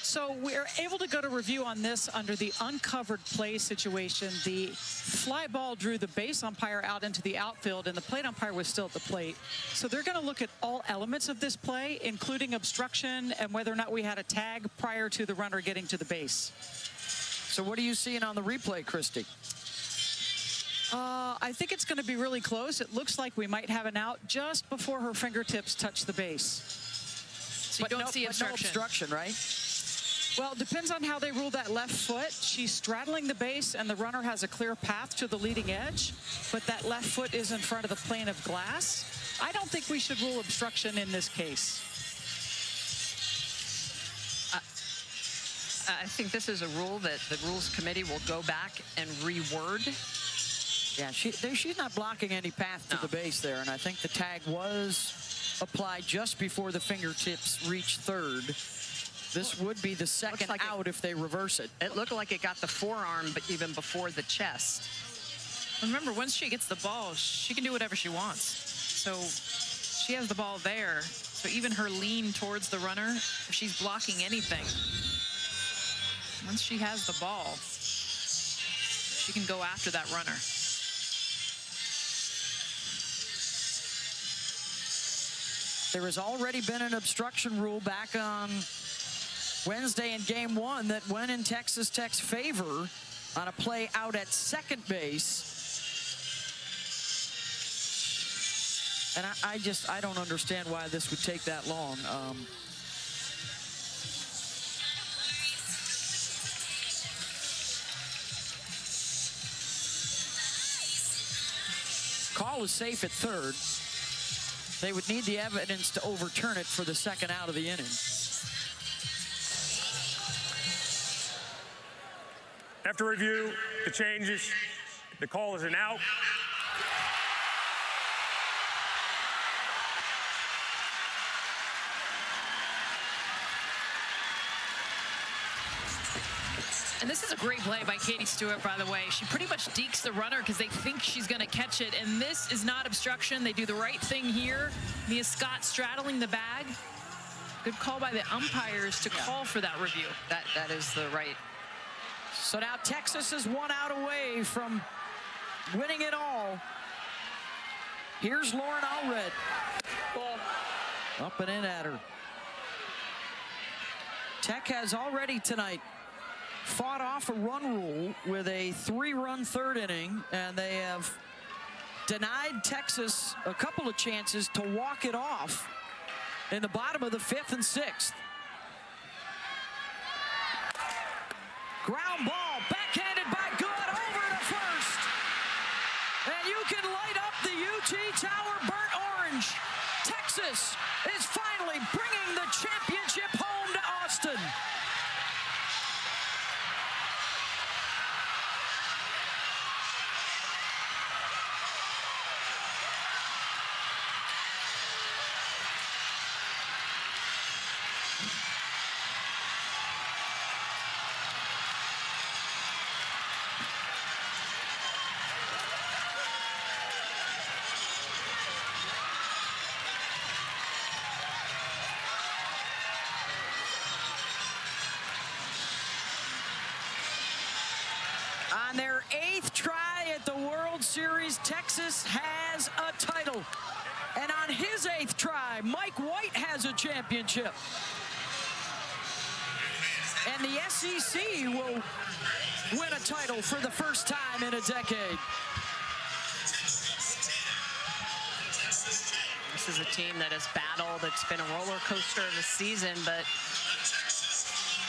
So we're able to go to review on this under the uncovered play situation. The fly ball drew the base umpire out into the outfield, and the plate umpire was still at the plate. So they're going to look at all elements of this play, including obstruction and whether or not we had a tag prior to the runner getting to the base. So what are you seeing on the replay, Christy? I think it's going to be really close. It looks like we might have an out just before her fingertips touch the base. So you don't see obstruction. No obstruction, right? Well, it depends on how they rule that left foot. She's straddling the base, and the runner has a clear path to the leading edge, but that left foot is in front of the plane of glass. I don't think we should rule obstruction in this case. I think this is a rule that the Rules Committee will go back and reword. Yeah, she's not blocking any path to the base there, and I think the tag was applied just before the fingertips reach third. This would be the second out if they reverse it. It looked like it got the forearm, but even before the chest. Remember, once she gets the ball, she can do whatever she wants. So she has the ball there. So even her lean towards the runner, if she's blocking anything, once she has the ball, she can go after that runner. There has already been an obstruction rule back on Wednesday in game one that went in Texas Tech's favor on a play out at second base. And I don't understand why this would take that long. Call is safe at third. They would need the evidence to overturn it for the second out of the inning. After review, the changes. The call is an out. And this is a great play by Katie Stewart, by the way. She pretty much dekes the runner because they think she's going to catch it. And this is not obstruction. They do the right thing here. Mia Scott straddling the bag. Good call by the umpires to call for that review. That is the right. So now Texas is one out away from winning it all. Here's Lauren Allred. Ball. Up and in at her. Tech has already tonight fought off a run rule with a 3-run third inning, and they have denied Texas a couple of chances to walk it off in the bottom of the 5th and 6th. Ground ball, backhanded by Good, over to first. And you can light up the UT Tower burnt orange. Texas is finally bringing the championship home to Austin. On their 8th try at the World Series, Texas has a title. And on his 8th try, Mike White has a championship. And the SEC will win a title for the first time in a decade. This is a team that has battled. It's been a roller coaster of a season, but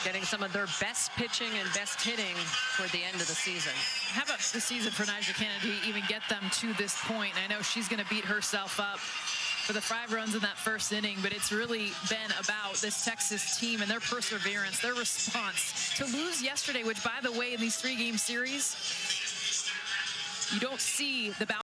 getting some of their best pitching and best hitting toward the end of the season. How about the season for Nyjah Kennedy to even get them to this point? I know she's going to beat herself up for the 5 runs in that first inning, but it's really been about this Texas team and their perseverance, their response. To lose yesterday, which, by the way, in these 3-game series, you don't see the